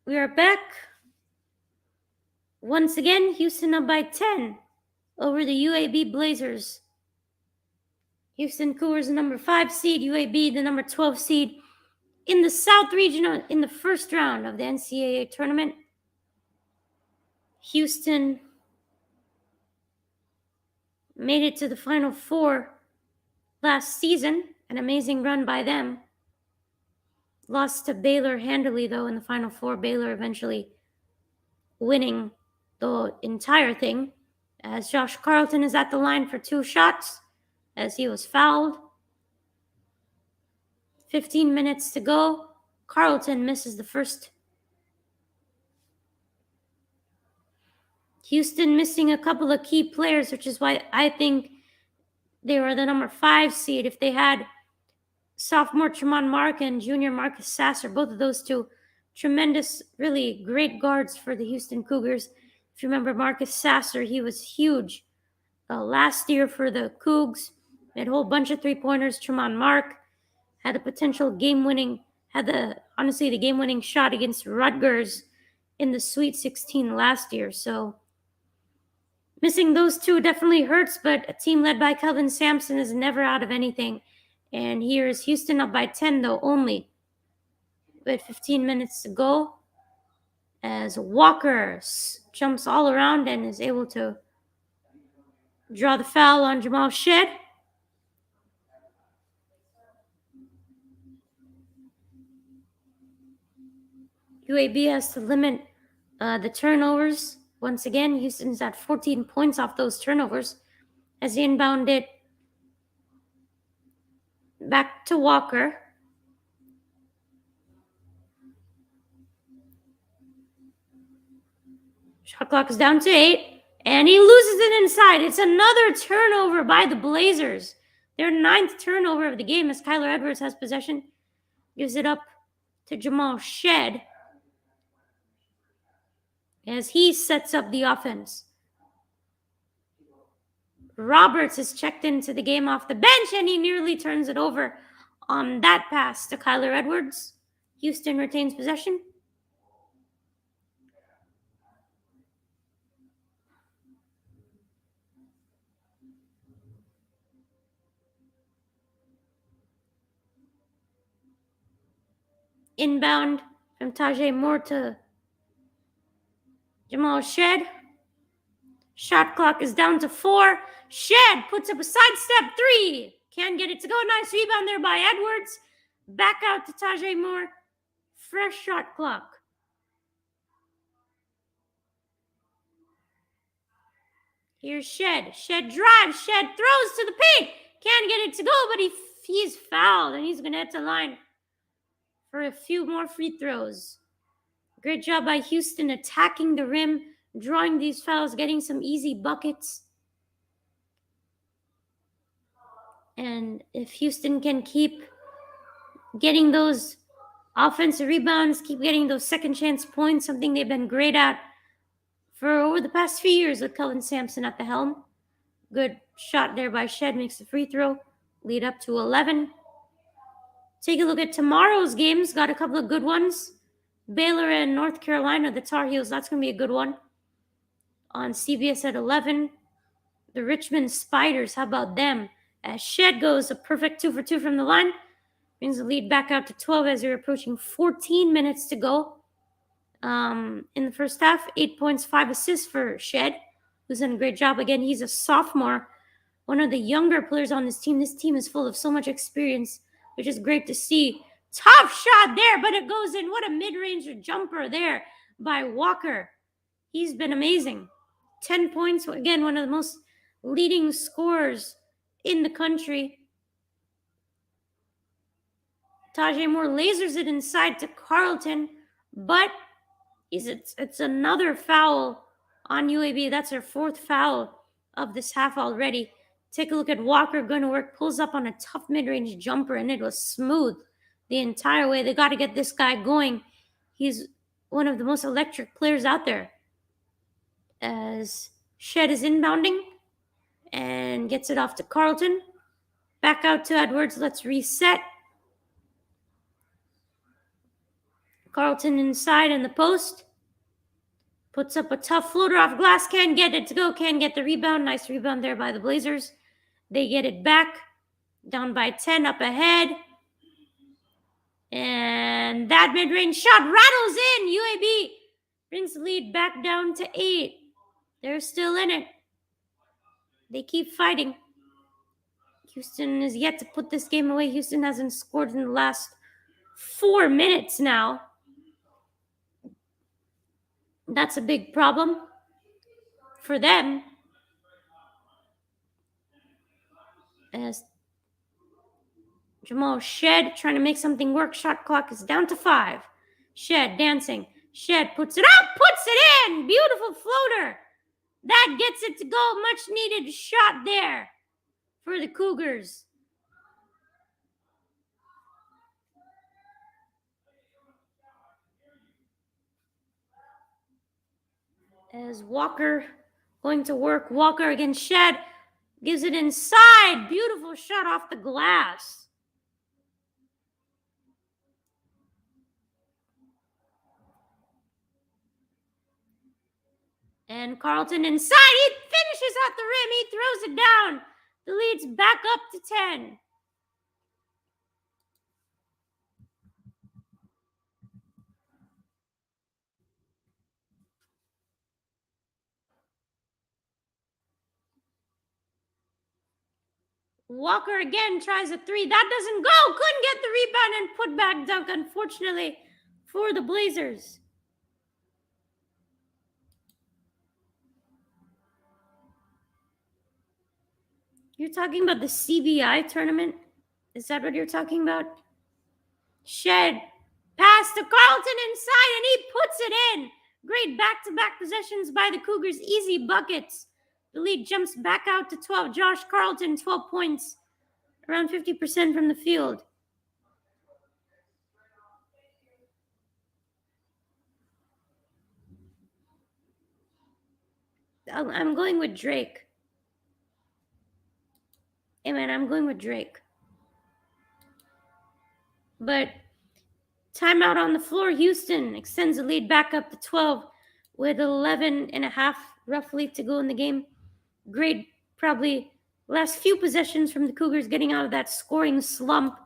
S1: We are back. Once again, Houston up by 10 over the UAB Blazers. Houston Cougars, the number 5 seed, UAB, the number 12 seed in the South region in the first round of the NCAA tournament. Houston made it to the Final Four last season, an amazing run by them. Lost to Baylor handily, though, in the Final Four. Baylor eventually winning the entire thing, as Josh Carlton is at the line for 2 shots as he was fouled. 15 minutes to go. Carlton misses the first. Houston missing a couple of key players, which is why I think they were the number 5 seed. If they had sophomore Tremont Mark and junior Marcus Sasser, both of those two tremendous, really great guards for the Houston Cougars. If you remember Marcus Sasser, he was huge last year for the Cougs. Had a whole bunch of 3-pointers. Tremont Mark had the potential game-winning shot against Rutgers in the Sweet 16 last year. So missing those two definitely hurts, but a team led by Kelvin Sampson is never out of anything. And here is Houston up by 10, though, only with 15 minutes to go, as Walker jumps all around and is able to draw the foul on Jamal Shead. UAB has to limit the turnovers. Once again, Houston's at 14 points off those turnovers as he inbound it back to Walker. Shot clock is down to 8, and he loses it inside. It's another turnover by the Blazers. Their 9th turnover of the game as Kyler Edwards has possession. Gives it up to Jamal Shead as he sets up the offense. Roberts is checked into the game off the bench, and he nearly turns it over on that pass to Kyler Edwards. Houston retains possession. Inbound from Tajay Moore to Jamal Shead. Shot clock is down to 4. Shead puts up a sidestep 3. Can't get it to go. Nice rebound there by Edwards. Back out to Tajay Moore. Fresh shot clock. Here's Shead. Shead drives. Shead throws to the paint. Can't get it to go, but he's fouled, and he's going to head to the line for a few more free throws. Great job by Houston attacking the rim, drawing these fouls, getting some easy buckets. And if Houston can keep getting those offensive rebounds, keep getting those second chance points, something they've been great at for over the past few years with Kelvin Sampson at the helm. Good shot there by Shead, makes the free throw, lead up to 11. Take a look at tomorrow's games. Got a couple of good ones. Baylor and North Carolina, the Tar Heels. That's going to be a good one. On CBS at 11. The Richmond Spiders. How about them? As Shead goes a perfect 2 for 2 from the line. Brings the lead back out to 12 as you're approaching 14 minutes to go. In the first half, 8 points, 5 assists for Shead, who's done a great job. Again, he's a sophomore, one of the younger players on this team. This team is full of so much experience, which is great to see. Tough shot there, but it goes in. What a mid-range jumper there by Walker. He's been amazing. 10 points. Again, one of the most leading scorers in the country. Tajay Moore lasers it inside to Carlton, but it's another foul on UAB. That's their 4th foul of this half already. Take a look at Walker going to work, pulls up on a tough mid-range jumper, and it was smooth the entire way. They got to get this guy going. He's one of the most electric players out there. As Shead is inbounding and gets it off to Carlton. Back out to Edwards. Let's reset. Carlton inside in the post. Puts up a tough floater off glass. Can't get it to go. Can't get the rebound. Nice rebound there by the Blazers. They get it back. Down by 10, up ahead. And that mid-range shot rattles in. UAB brings the lead back down to 8. They're still in it. They keep fighting. Houston is yet to put this game away. Houston hasn't scored in the last 4 minutes now. That's a big problem for them. As Jamal Shed trying to make something work. Shot clock is down to 5. Shed dancing. Shed puts it up, puts it in. Beautiful floater. That gets it to go. Much needed shot there for the Cougars. As Walker going to work. Walker against Shed. Gives it inside. Beautiful shot off the glass. And Carlton inside. He finishes at the rim. He throws it down. The lead's back up to 10. Walker again tries a 3. That doesn't go. Couldn't get the rebound and put back dunk, unfortunately, for the Blazers. You're talking about the CBI tournament? Is that what you're talking about? Shed. Pass to Carlton inside, and he puts it in. Great back-to-back possessions by the Cougars. Easy buckets. The lead jumps back out to 12. Josh Carlton, 12 points. Around 50% from the field. I'm going with Drake. Hey, man, I'm going with Drake. But timeout on the floor. Houston extends the lead back up to 12 with 11 and a half roughly to go in the game. Great, probably last few possessions from the Cougars getting out of that scoring slump.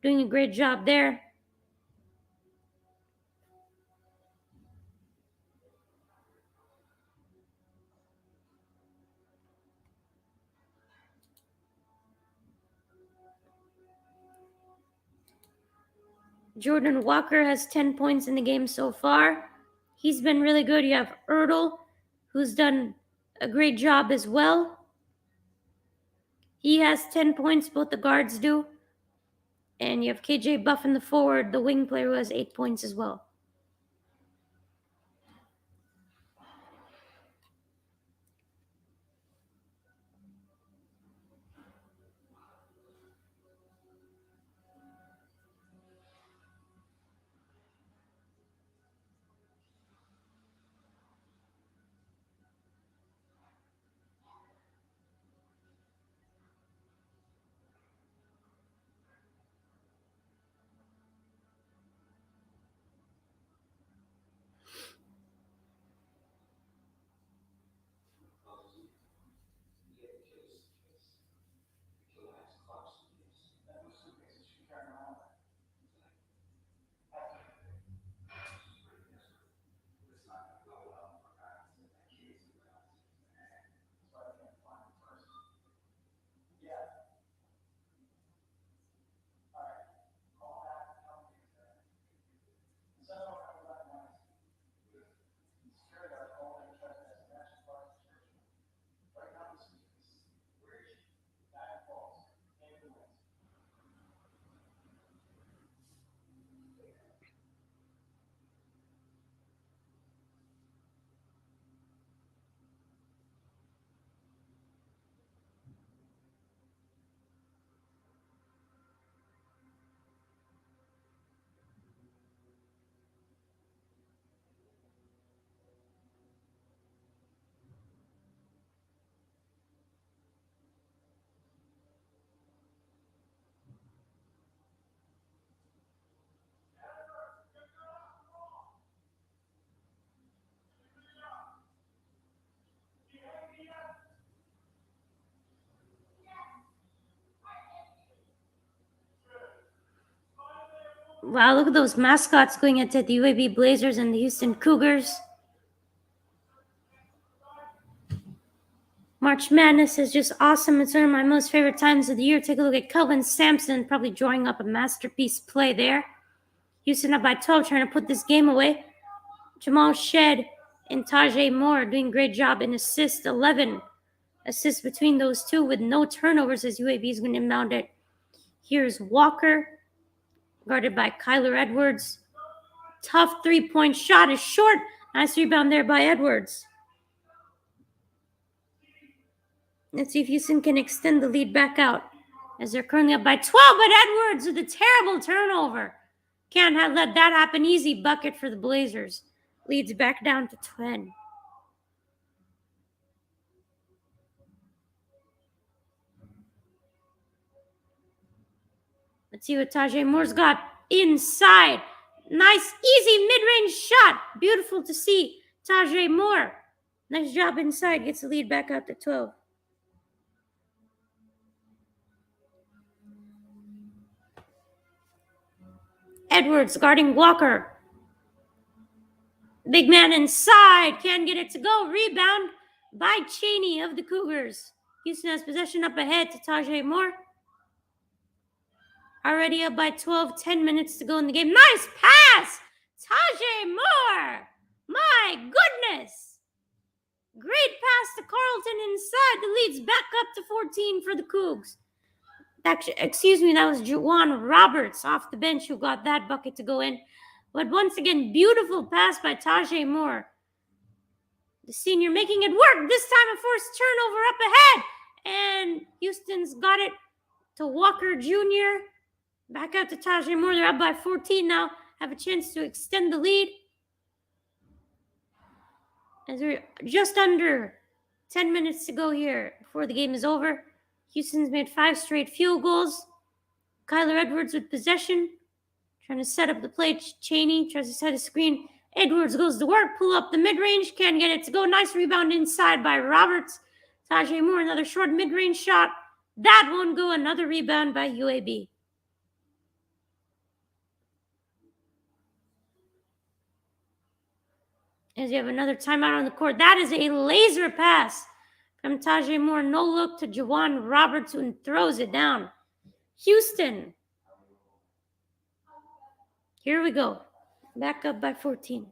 S1: Doing a great job there. Jordan Walker has 10 points in the game so far. He's been really good. You have Ertl, who's done a great job as well. He has 10 points, both the guards do. And you have KJ Buffin, the forward, the wing player, who has 8 points as well. Wow, look at those mascots going into the UAB Blazers and the Houston Cougars. March Madness is just awesome. It's one of my most favorite times of the year. Take a look at Kelvin Sampson probably drawing up a masterpiece play there. Houston up by 12, trying to put this game away. Jamal Shed and Tajay Moore doing a great job in assist. 11 assists between those two with no turnovers as UAB is going to inbound it. Here's Walker, guarded by Kyler Edwards. Tough three-point shot is short. Nice rebound there by Edwards. Let's see if Houston can extend the lead back out as they're currently up by 12, but Edwards with a terrible turnover. Can't let that happen. Easy bucket for the Blazers. Leads back down to 10. Let's see what Tajay Moore's got inside. Nice, easy mid-range shot. Beautiful to see. Tajay Moore. Nice job inside. Gets the lead back out to 12. Edwards guarding Walker. Big man inside. Can't get it to go. Rebound by Cheney of the Cougars. Houston has possession up ahead to Tajay Moore. Already up by 12. 10 minutes to go in the game. Nice pass. Tajay Moore. My goodness. Great pass to Carlton inside. The lead's back up to 14 for the Cougs. Actually, excuse me, that was Juwan Roberts off the bench who got that bucket to go in. But once again, beautiful pass by Tajay Moore. The senior making it work. This time a forced turnover up ahead. And Houston's got it to Walker Jr. Back out to Tajay Moore. They're up by 14 now. Have a chance to extend the lead. As we're just under 10 minutes to go here before the game is over. Houston's made 5 straight field goals. Kyler Edwards with possession. Trying to set up the play. Cheney tries to set a screen. Edwards goes to work. Pull up the mid-range. Can't get it to go. Nice rebound inside by Roberts. Tajay Moore, another short mid-range shot. That won't go. Another rebound by UAB. As you have another timeout on the court. That is a laser pass from Tajay Moore. No look to Juwan Roberts who throws it down. Houston. Here we go. Back up by 14.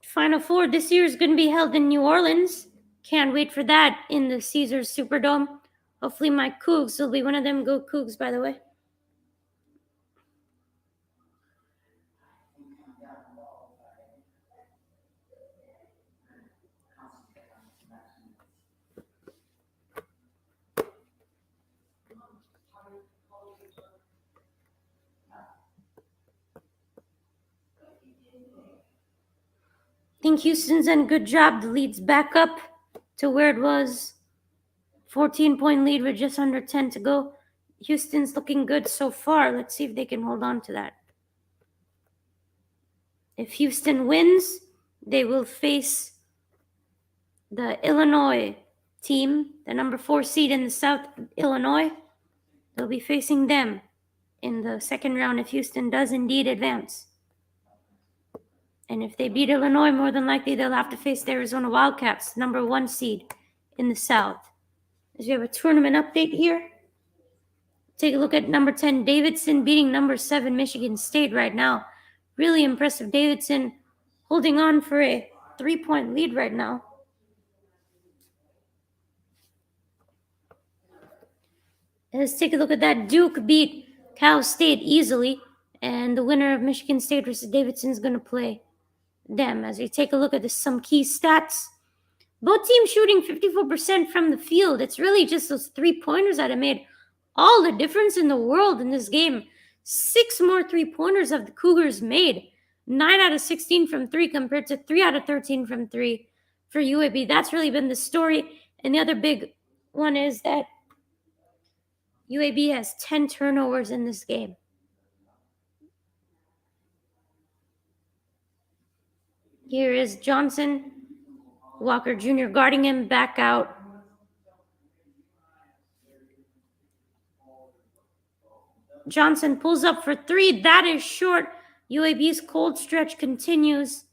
S1: Final Four this year is going to be held in New Orleans. Can't wait for that in the Caesars Superdome. Hopefully my Cougs will be one of them. Go Cougs, by the way. I think Houston's done a good job. The lead's back up to where it was. 14-point lead with just under 10 to go. Houston's looking good so far. Let's see if they can hold on to that. If Houston wins, they will face the Illinois team, the number 4 seed in the South, Illinois. They'll be facing them in the second round if Houston does indeed advance. And if they beat Illinois, more than likely they'll have to face the Arizona Wildcats, number 1 seed in the South. As we have a tournament update here, take a look at number 10, Davidson, beating number 7, Michigan State right now. Really impressive. Davidson holding on for a 3-point lead right now. Let's take a look at that. Duke beat Cal State easily, and the winner of Michigan State versus Davidson is going to play them. As we take a look at some key stats, both teams shooting 54% from the field. It's really just those 3-pointers that have made all the difference in the world in this game. 6 more 3-pointers have the Cougars made. 9 out of 16 from 3 compared to 3 out of 13 from 3 for UAB. That's really been the story. And the other big one is that UAB has 10 turnovers in this game. Here is Johnson, Walker Jr. guarding him, back out. Johnson pulls up for 3. That is short. UAB's cold stretch continues.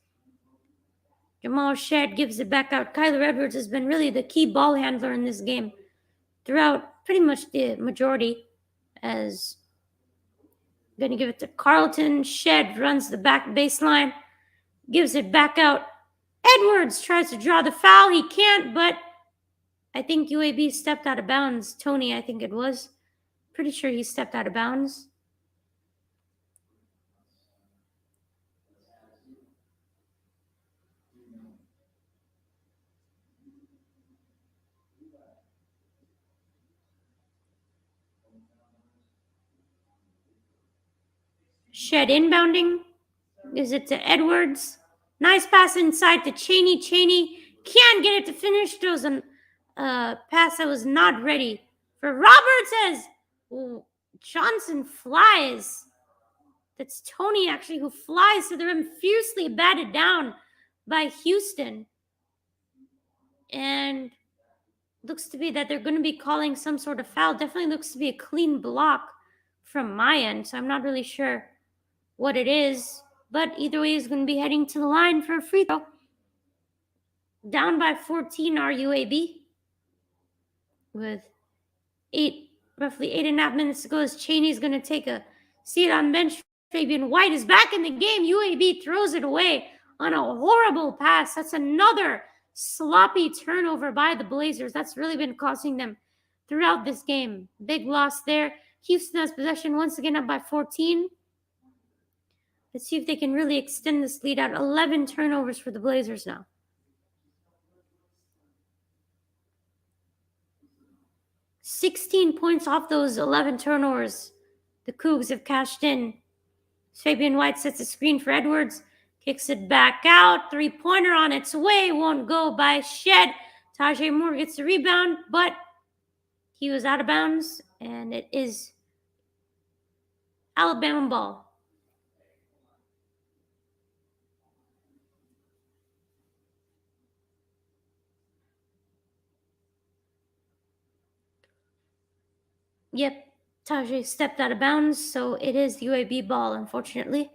S1: Jamal Shedd gives it back out. Kyler Edwards has been really the key ball handler in this game throughout pretty much the majority. As going to give it to Carlton. Shedd runs the back baseline, gives it back out. Edwards tries to draw the foul. He can't, but I think UAB stepped out of bounds. Tony, I think it was. Pretty sure he stepped out of bounds. Shedd inbounding. Gives it to Edwards. Nice pass inside to Chaney. Chaney can't get it to finish. Throws a pass that was not ready for Roberts as Johnson flies. That's Tony, actually, who flies to the rim, fiercely batted down by Houston. And looks to be that they're going to be calling some sort of foul. Definitely looks to be a clean block from my end, so I'm not really sure what it is. But either way, he's going to be heading to the line for a free throw. Down by 14 are UAB. With roughly 8.5 minutes to go, as Chaney's going to take a seat on bench. Fabian White is back in the game. UAB throws it away on a horrible pass. That's another sloppy turnover by the Blazers. That's really been costing them throughout this game. Big loss there. Houston has possession once again, up by 14. Let's see if they can really extend this lead out. 11 turnovers for the Blazers now. 16 points off those 11 turnovers the Cougs have cashed in. Fabian White sets a screen for Edwards. Kicks it back out. 3-pointer on its way. Won't go by Shedd. Tajay Moore gets the rebound, but he was out of bounds, and it is Alabama ball. Yep, Tajay stepped out of bounds, so it is UAB ball, unfortunately.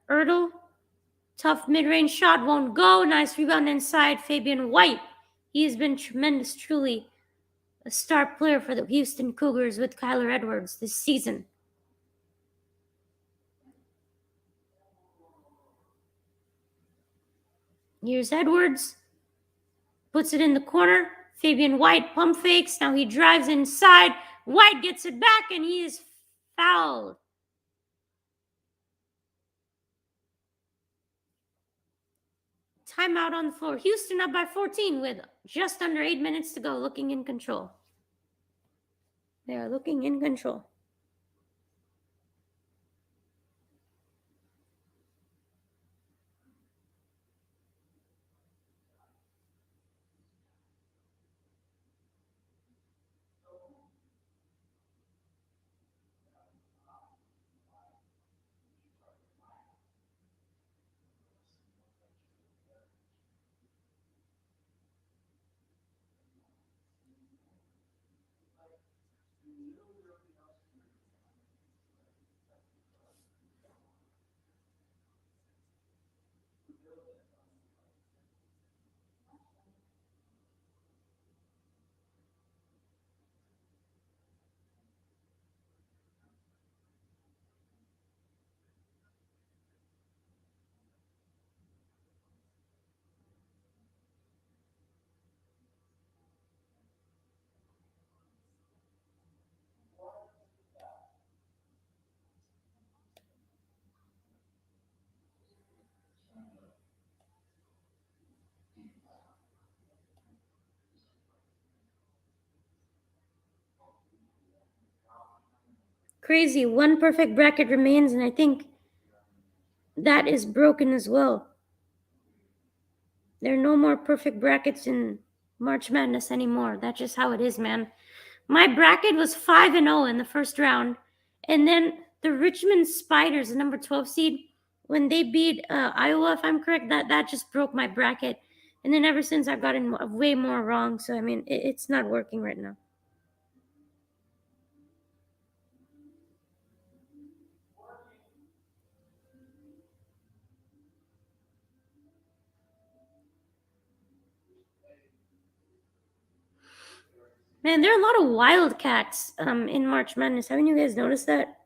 S1: Ertl, tough mid-range shot, won't go. Nice rebound inside. Fabian White, he's been tremendous, truly a star player for the Houston Cougars with Kyler Edwards this season. Here's Edwards. Puts it in the corner. Fabian White pump fakes. Now he drives inside. White gets it back, and he is fouled. Timeout on the floor. Houston up by 14 with just under 8 minutes to go, looking in control. They are looking in control. Crazy. One perfect bracket remains, and I think that is broken as well. There are no more perfect brackets in March Madness anymore. That's just how it is, man. My bracket was 5-0 in the first round, and then the Richmond Spiders, the number 12 seed, when they beat Iowa, if I'm correct, that just broke my bracket. And then ever since, I've gotten way more wrong. So I mean, it's not working right now. Man, there are a lot of Wildcats in March Madness. Haven't you guys noticed that?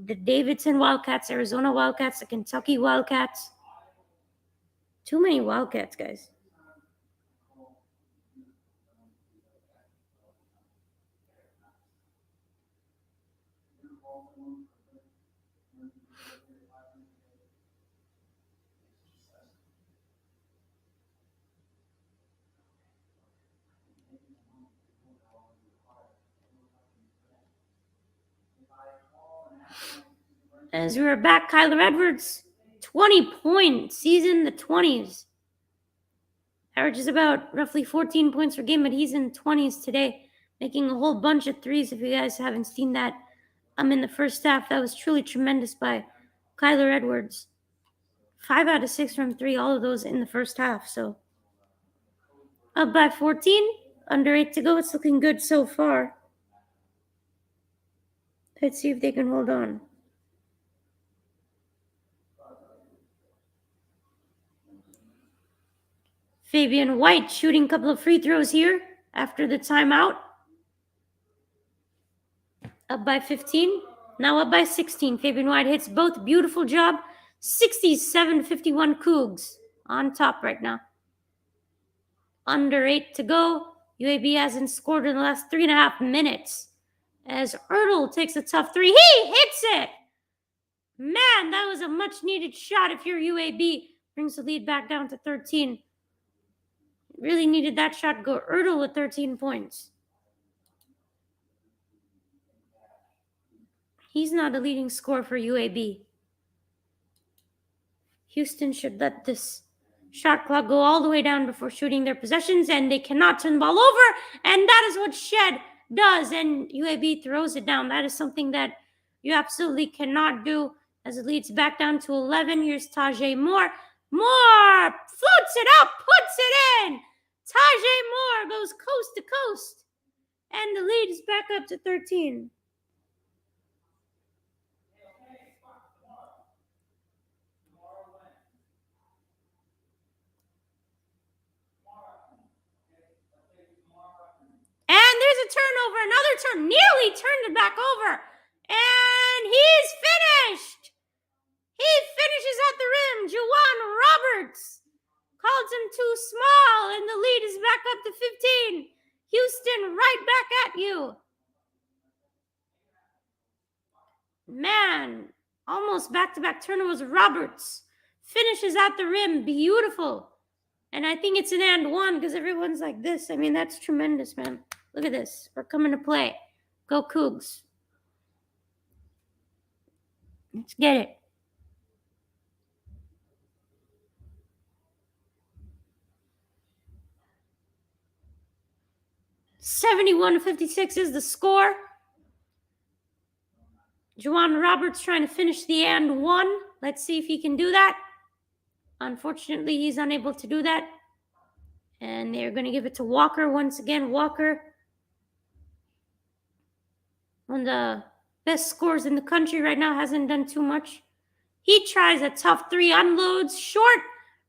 S1: The Davidson Wildcats, Arizona Wildcats, the Kentucky Wildcats. Too many Wildcats, guys. As we are back, Kyler Edwards, 20-point season, the 20s. Averages about roughly 14 points per game, but he's in 20s today, making a whole bunch of threes. If you guys haven't seen that, in the first half, that was truly tremendous by Kyler Edwards. 5 out of 6 from 3, all of those in the first half. So up by 14, under 8 to go. It's looking good so far. Let's see if they can hold on. Fabian White shooting a couple of free throws here after the timeout. Up by 15. Now up by 16. Fabian White hits both. Beautiful job. 67-51 Cougs on top right now. Under 8 to go. UAB hasn't scored in the last 3.5 minutes. As Ertl takes a tough three. He hits it! Man, that was a much needed shot if you're UAB. Brings the lead back down to 13. Really needed that shot to go. Ertl with 13 points. He's not a leading scorer for UAB. Houston should let this shot clock go all the way down before shooting their possessions, and they cannot turn the ball over, and that is what Shed does, and UAB throws it down. That is something that you absolutely cannot do as it leads back down to 11. Here's Tajay Moore. Moore floats it up, puts it in. Tajay Moore goes coast to coast, and the lead is back up to 13. And there's a turnover, another turn, nearly turned it back over. And he's finished. He finishes at the rim. Juwan Roberts calls him too small, and the lead is back up to 15. Houston right back at you. Man, almost back-to-back turnovers. Roberts finishes at the rim. Beautiful. And I think it's an and one because everyone's like this. I mean, that's tremendous, man. Look at this. We're coming to play. Go Cougs. Let's get it. (71-56) is the score. Juwan Roberts trying to finish the and one. Let's see if he can do that. Unfortunately, he's unable to do that. And they're going to give it to Walker once again. Walker, one of the best scorers in the country right now, hasn't done too much. He tries a tough three, unloads, short,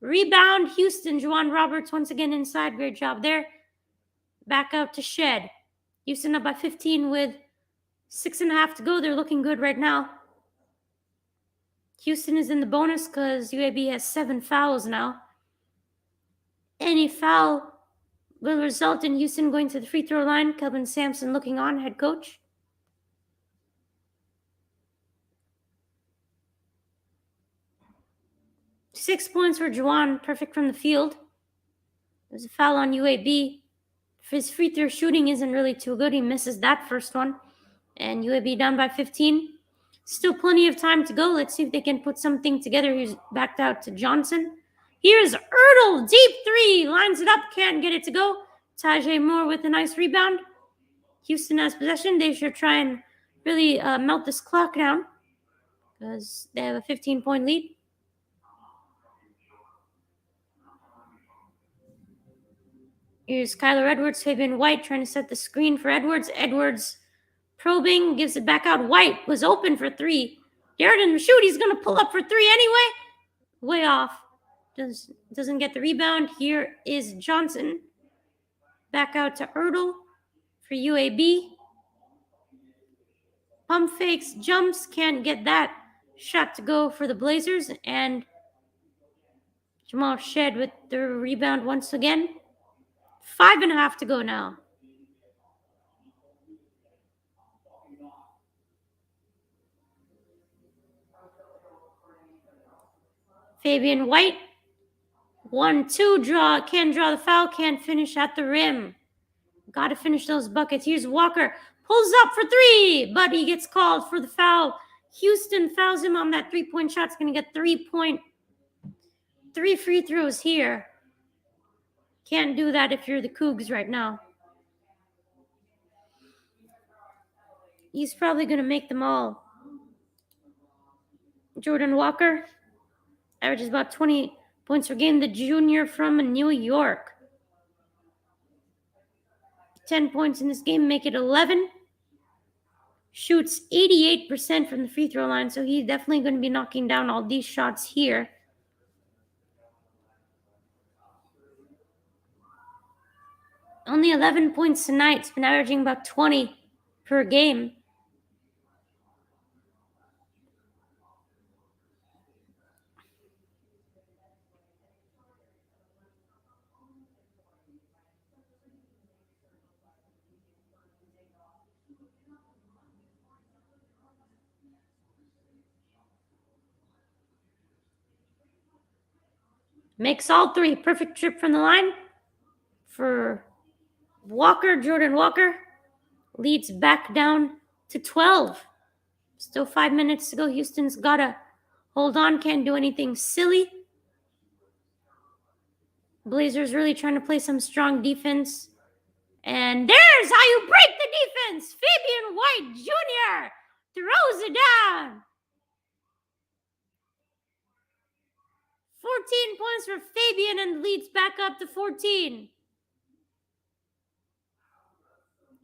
S1: rebound. Houston, Juwan Roberts once again inside. Great job there. Back out to Shed. Houston up by 15 with 6.5 to go. They're looking good right now. Houston is in the bonus because UAB has 7 fouls now. Any foul will result in Houston going to the free throw line. Kelvin Sampson looking on, head coach. Six points for Juwan, perfect from the field. There's a foul on UAB. His free throw shooting isn't really too good. He misses that first one. And UAB down by 15. Still plenty of time to go. Let's see if they can put something together. Here's backed out to Johnson. Here's Ertl, deep three, lines it up, can't get it to go. Tajay Moore with a nice rebound. Houston has possession. They should try and really melt this clock down because they have a 15-point lead. Here's Kyler Edwards, Fabian White trying to set the screen for Edwards. Edwards probing, gives it back out. White was open for three. Dared him to shoot. He's going to pull up for three anyway. Way off. Doesn't get the rebound. Here is Johnson. Back out to Ertl for UAB. Pump fakes, jumps, can't get that shot to go for the Blazers. And Jamal Shed with the rebound once again. 5.5 to go now. Fabian White. 1-2 draw. Can't draw the foul. Can't finish at the rim. Got to finish those buckets. Here's Walker. Pulls up for three, but he gets called for the foul. Houston fouls him on that three-point shot. It's going to get 3 free throws here. Can't do that if you're the Cougs right now. He's probably going to make them all. Jordan Walker averages about 20 points per game. The junior from New York. 10 points in this game, make it 11. Shoots 88% from the free throw line, so he's definitely going to be knocking down all these shots here. Only 11 points tonight. He's been averaging about 20 per game. Makes all three. Perfect trip from the line for Walker. Jordan Walker leads back down to 12. Still 5 minutes to go. Houston's got to hold on. Can't do anything silly. Blazers really trying to play some strong defense. And there's how you break the defense. Fabian White Jr. throws it down. 14 points for Fabian and leads back up to 14.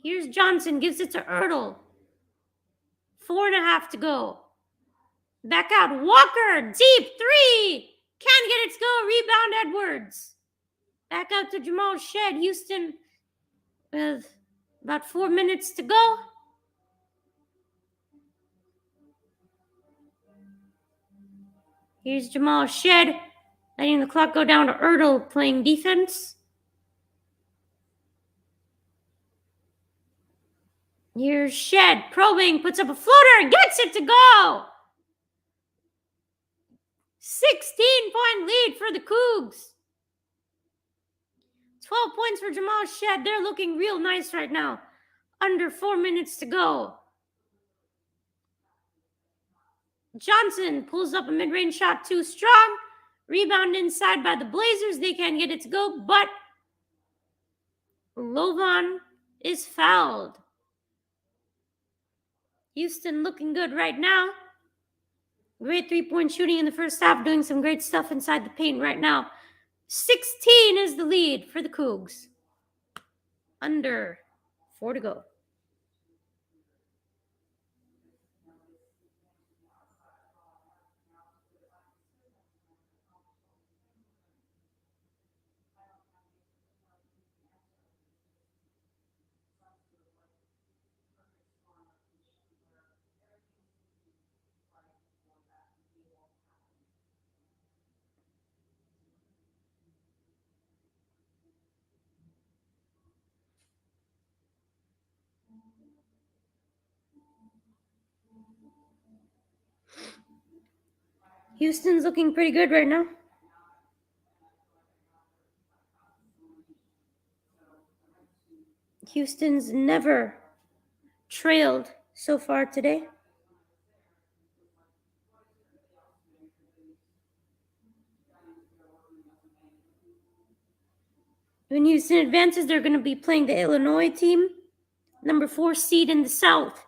S1: Here's Johnson, gives it to Ertl. 4.5 to go. Back out, Walker, deep three. Can't get it to go, rebound Edwards. Back out to Jamal Shed, Houston with about 4 minutes to go. Here's Jamal Shed, letting the clock go down to Ertl playing defense. Here's Shed, probing, puts up a floater, gets it to go. 16-point lead for the Cougs. 12 points for Jamal Shed. They're looking real nice right now. Under 4 minutes to go. Johnson pulls up a mid-range shot too strong. Rebound inside by the Blazers. They can't get it to go, but Lovan is fouled. Houston looking good right now. Great three-point shooting in the first half, doing some great stuff inside the paint right now. 16 is the lead for the Cougs. Under 4 to go. Houston's looking pretty good right now. Houston's never trailed so far today. When Houston advances, they're going to be playing the Illinois team, number 4 seed in the South.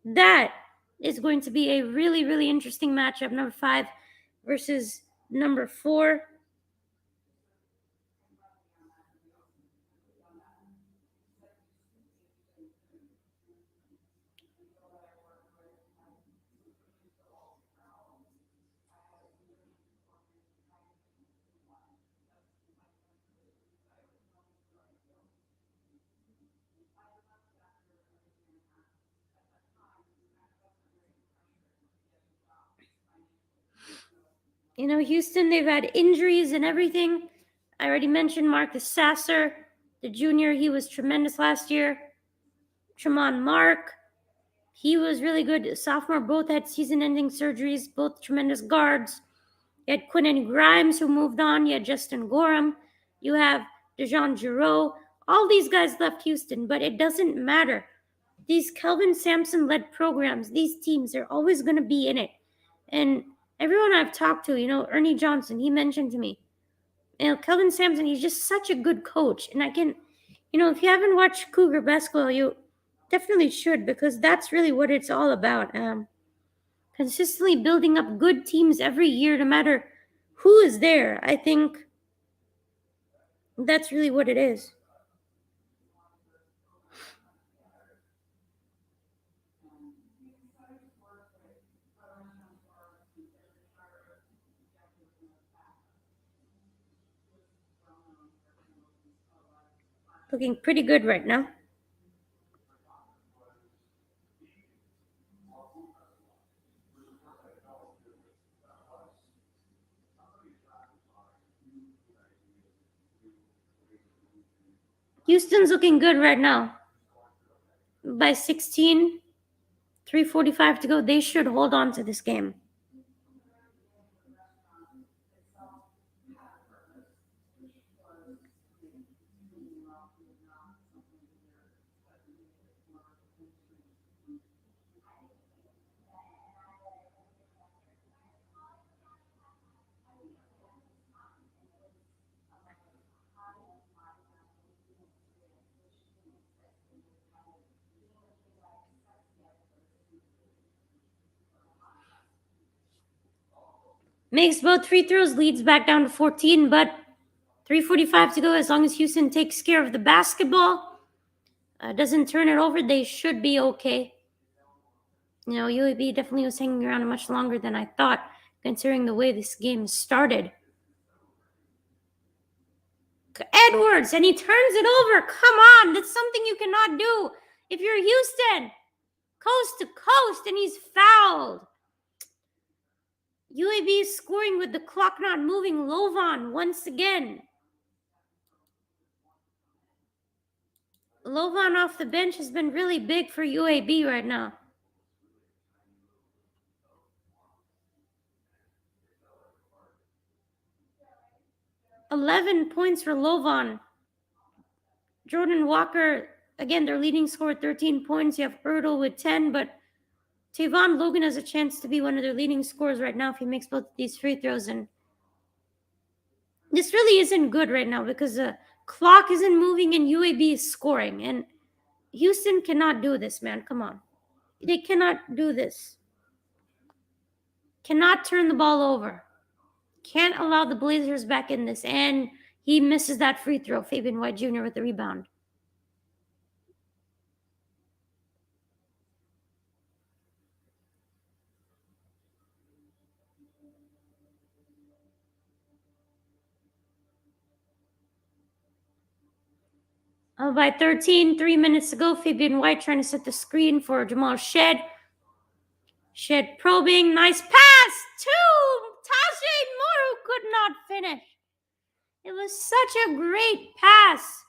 S1: That is going to be a really, really interesting matchup. Number 5 versus number 4. You know, Houston, they've had injuries and everything. I already mentioned Marcus Sasser, the junior. He was tremendous last year. Tremont Mark, he was really good. Sophomore, both had season-ending surgeries, both tremendous guards. You had Quinnen Grimes, who moved on. You had Justin Gorham. You have DeJohn Giroux. All these guys left Houston, but it doesn't matter. These Kelvin Sampson-led programs, these teams, they're always going to be in it. And everyone I've talked to, you know, Ernie Johnson, he mentioned to me, you know, Kelvin Sampson, he's just such a good coach. And I can, you know, if you haven't watched Cougar basketball, you definitely should, because that's really what it's all about. Consistently building up good teams every year, no matter who is there. I think that's really what it is. Looking pretty good right now. Houston's looking good right now. By 16, 3:45 to go. They should hold on to this game. Makes both free throws, leads back down to 14, but 3:45 to go. As long as Houston takes care of the basketball, doesn't turn it over, they should be okay. You know, UAB definitely was hanging around much longer than I thought, considering the way this game started. Edwards, and he turns it over. Come on, that's something you cannot do if you're Houston. Coast to coast, and he's fouled. UAB is scoring with the clock not moving. Lovan once again. Lovan off the bench has been really big for UAB right now. $11 points for Lovan. Jordan Walker, again, their leading scorer, 13 points. You have Ertl with 10, but Tavon Logan has a chance to be one of their leading scorers right now if he makes both of these free throws. And this really isn't good right now because the clock isn't moving and UAB is scoring. And Houston cannot do this, man. Come on. They cannot do this. Cannot turn the ball over. Can't allow the Blazers back in this. And he misses that free throw. Fabian White Jr. with the rebound. By 13, 3 minutes to go. Fabian White trying to set the screen for Jamal Shed. Shed probing. Nice pass to Tajay Moore, who could not finish. It was such a great pass.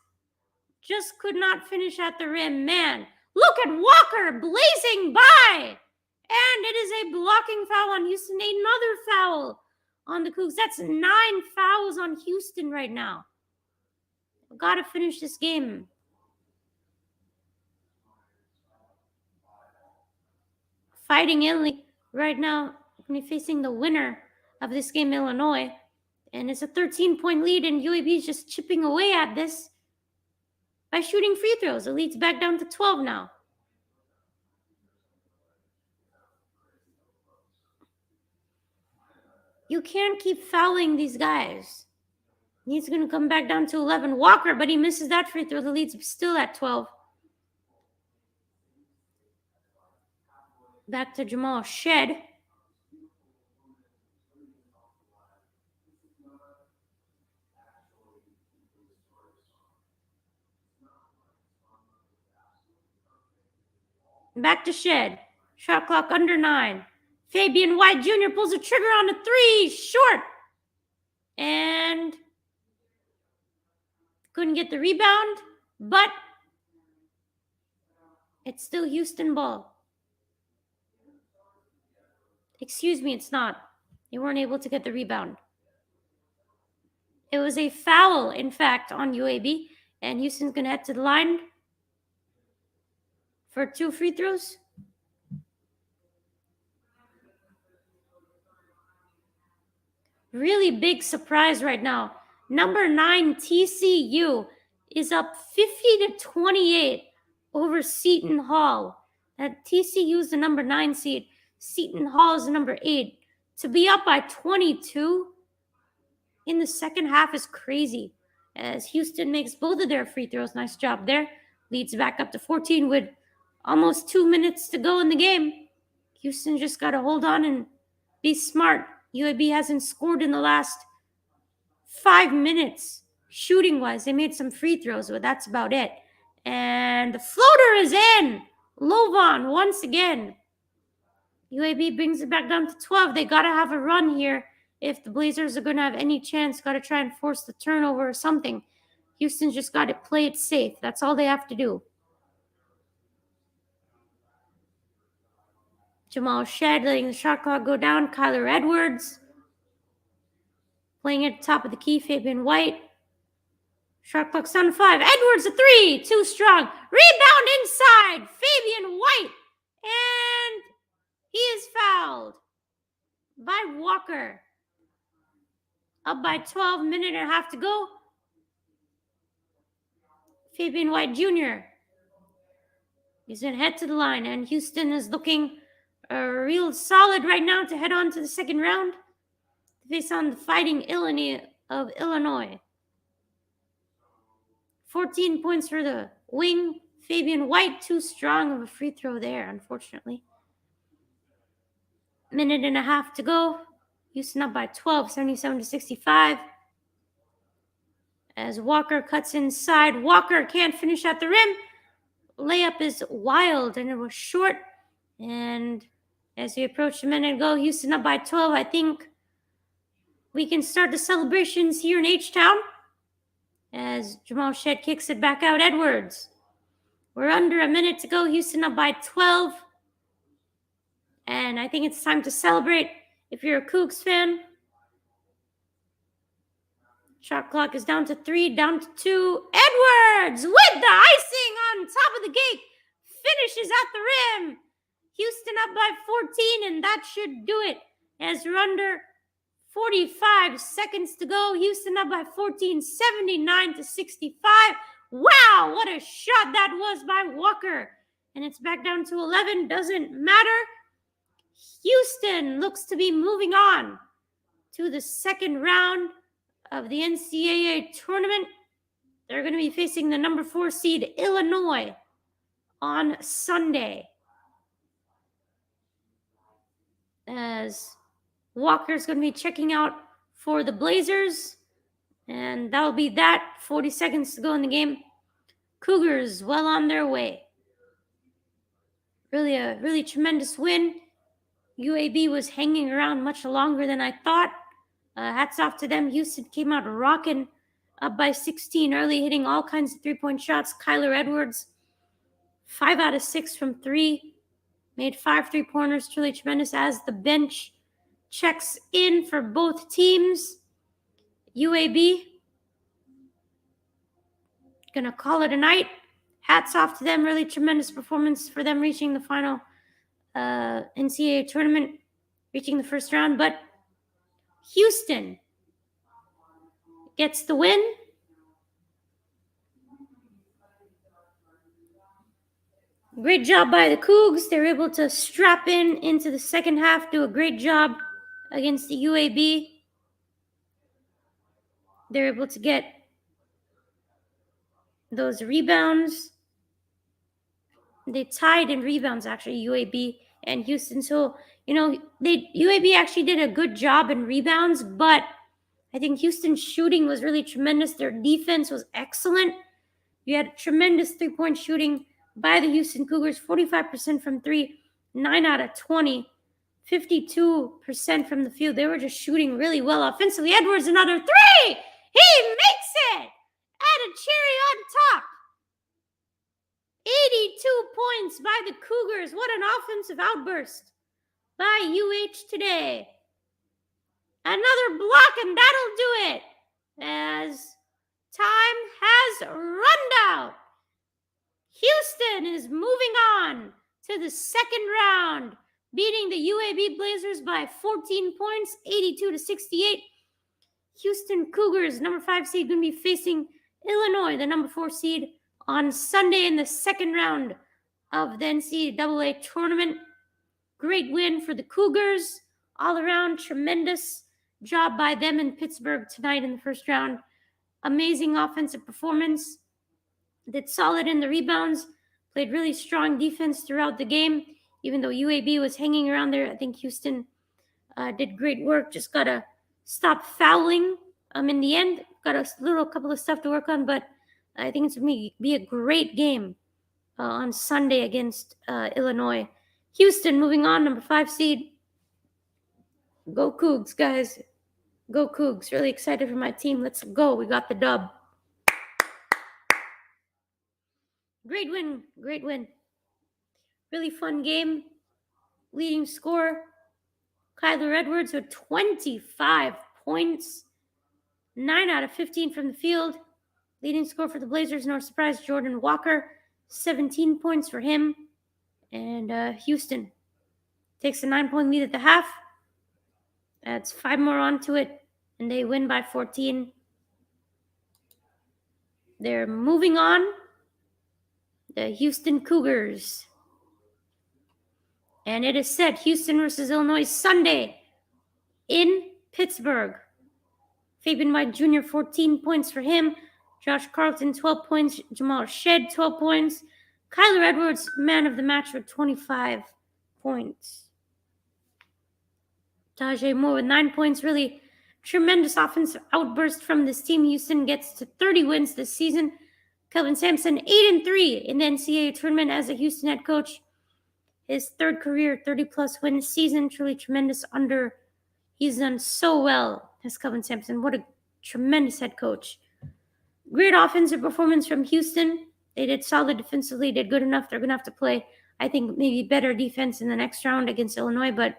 S1: Just could not finish at the rim. Man, look at Walker blazing by. And it is a blocking foul on Houston. Another foul on the Cougs. That's 9 fouls on Houston right now. I've got to finish this game. Fighting Italy right now, going to be facing the winner of this game, Illinois. And it's a 13-point lead, and UAB is just chipping away at this by shooting free throws. The lead's back down to 12 now. You can't keep fouling these guys. He's going to come back down to 11. Walker, but he misses that free throw. The lead's still at 12. Back to Jamal Shed. Back to Shed. Shot clock under 9. Fabian White Jr. pulls the trigger on a 3. Short. And couldn't get the rebound, but it's still Houston ball. Excuse me, it's not. They weren't able to get the rebound. It was a foul, in fact, on UAB, and Houston's going to head to the line for 2 free throws. Really big surprise right now. Number 9 TCU is up 50-28 over Seton Hall. That TCU is the number 9 seed. Seton Hall is the number 8. To be up by 22 in the second half is crazy, as Houston makes both of their free throws. Nice job there. Leads back up to 14 with almost 2 minutes to go in the game. Houston just got to hold on and be smart. UAB hasn't scored in the last 5 minutes shooting-wise. They made some free throws, but that's about it. And the floater is in. Lovan once again. UAB brings it back down to 12. They got to have a run here if the Blazers are going to have any chance. Got to try and force the turnover or something. Houston's just got to play it safe. That's all they have to do. Jamal Shed letting the shot clock go down. Kyler Edwards playing at the top of the key. Fabian White. Shot clock's down to 5. Edwards a 3. Too strong. Rebound inside. Fabian White. And he is fouled by Walker. Up by 12. Minute and a half to go. Fabian White Jr. He's going to head to the line. And Houston is looking real solid right now to head on to the second round. To face on the Fighting Illini of Illinois. 14 points for the wing. Fabian White, too strong of a free throw there, unfortunately. Minute and a half to go. Houston up by 12, 77-65. As Walker cuts inside. Walker can't finish at the rim. Layup is wild, and it was short. And as we approach a minute ago, Houston up by 12. I think we can start the celebrations here in H-Town. As Jamal Shed kicks it back out. Edwards. We're under a minute to go. Houston up by 12. And I think it's time to celebrate if you're a Cougs fan. Shot clock is down to 3, down to 2. Edwards with the icing on top of the cake. Finishes at the rim. Houston up by 14, and that should do it. As we're under 45 seconds to go. Houston up by 14, 79-65. Wow, what a shot that was by Walker. And it's back down to 11. Doesn't matter. Houston looks to be moving on to the second round of the NCAA tournament. They're going to be facing the number 4 seed Illinois on Sunday. As Walker's going to be checking out for the Blazers. And that'll be that. 40 seconds to go in the game. Cougars well on their way. Really tremendous win. UAB was hanging around much longer than I thought. Hats off to them. Houston came out rocking, up by 16 early, hitting all kinds of three-point shots. Kyler Edwards, 5 out of 6 from 3. Made 5 3-pointers. Truly tremendous as the bench checks in for both teams. UAB gonna call it a night. Hats off to them. Really tremendous performance for them reaching the final NCAA tournament, reaching the first round, but Houston gets the win. Great job by the Cougs. They were able to strap into the second half, do a great job against the UAB. They're able to get those rebounds. They tied in rebounds, actually, UAB and Houston. So, UAB actually did a good job in rebounds, but I think Houston's shooting was really tremendous. Their defense was excellent. You had tremendous three-point shooting by the Houston Cougars, 45% from three, 9 out of 20, 52% from the field. They were just shooting really well offensively. Edwards, another three! He makes it! Add a cherry on top. 82 points by the Cougars. What an offensive outburst by UH today. Another block, and that'll do it, as time has run out. Houston is moving on to the second round, beating the UAB Blazers by 14 points, 82-68. Houston Cougars, number 5 seed, going to be facing Illinois, the number 4 seed, on Sunday in the second round of the NCAA tournament. Great win for the Cougars. All around, tremendous job by them in Pittsburgh tonight in the first round. Amazing offensive performance. Did solid in the rebounds. Played really strong defense throughout the game. Even though UAB was hanging around there, I think Houston did great work. Just got to stop fouling in the end. Got a couple of stuff to work on, but I think it's going to be a great game on Sunday against Illinois. Houston moving on, number 5 seed. Go Cougs, guys. Go Cougs. Really excited for my team. Let's go. We got the dub. Great win. Great win. Really fun game. Leading scorer, Kyler Edwards with 25 points. 9 out of 15 from the field. Leading scorer for the Blazers, no surprise, Jordan Walker. 17 points for him. And Houston takes a 9-point lead at the half. Adds 5 more onto it, and they win by 14. They're moving on. The Houston Cougars. And it is set, Houston versus Illinois Sunday in Pittsburgh. Fabian White Jr., 14 points for him. Josh Carlton, 12 points. Jamal Shed, 12 points. Kyler Edwards, man of the match with 25 points. Tajay Moore with 9 points. Really tremendous offensive outburst from this team. Houston gets to 30 wins this season. Kelvin Sampson, 8-3 in the NCAA tournament as a Houston head coach. His third career 30-plus win season. Truly tremendous He's done so well as Kelvin Sampson. What a tremendous head coach. Great offensive performance from Houston. They did solid defensively, did good enough. They're going to have to play, I think, maybe better defense in the next round against Illinois, but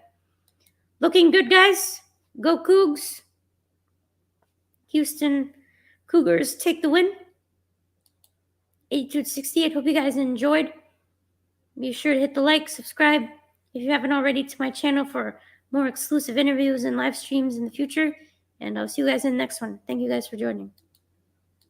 S1: looking good, guys. Go Cougs. Houston Cougars take the win. 82-68. Hope you guys enjoyed. Be sure to hit the like, subscribe if you haven't already to my channel for more exclusive interviews and live streams in the future. And I'll see you guys in the next one. Thank you guys for joining.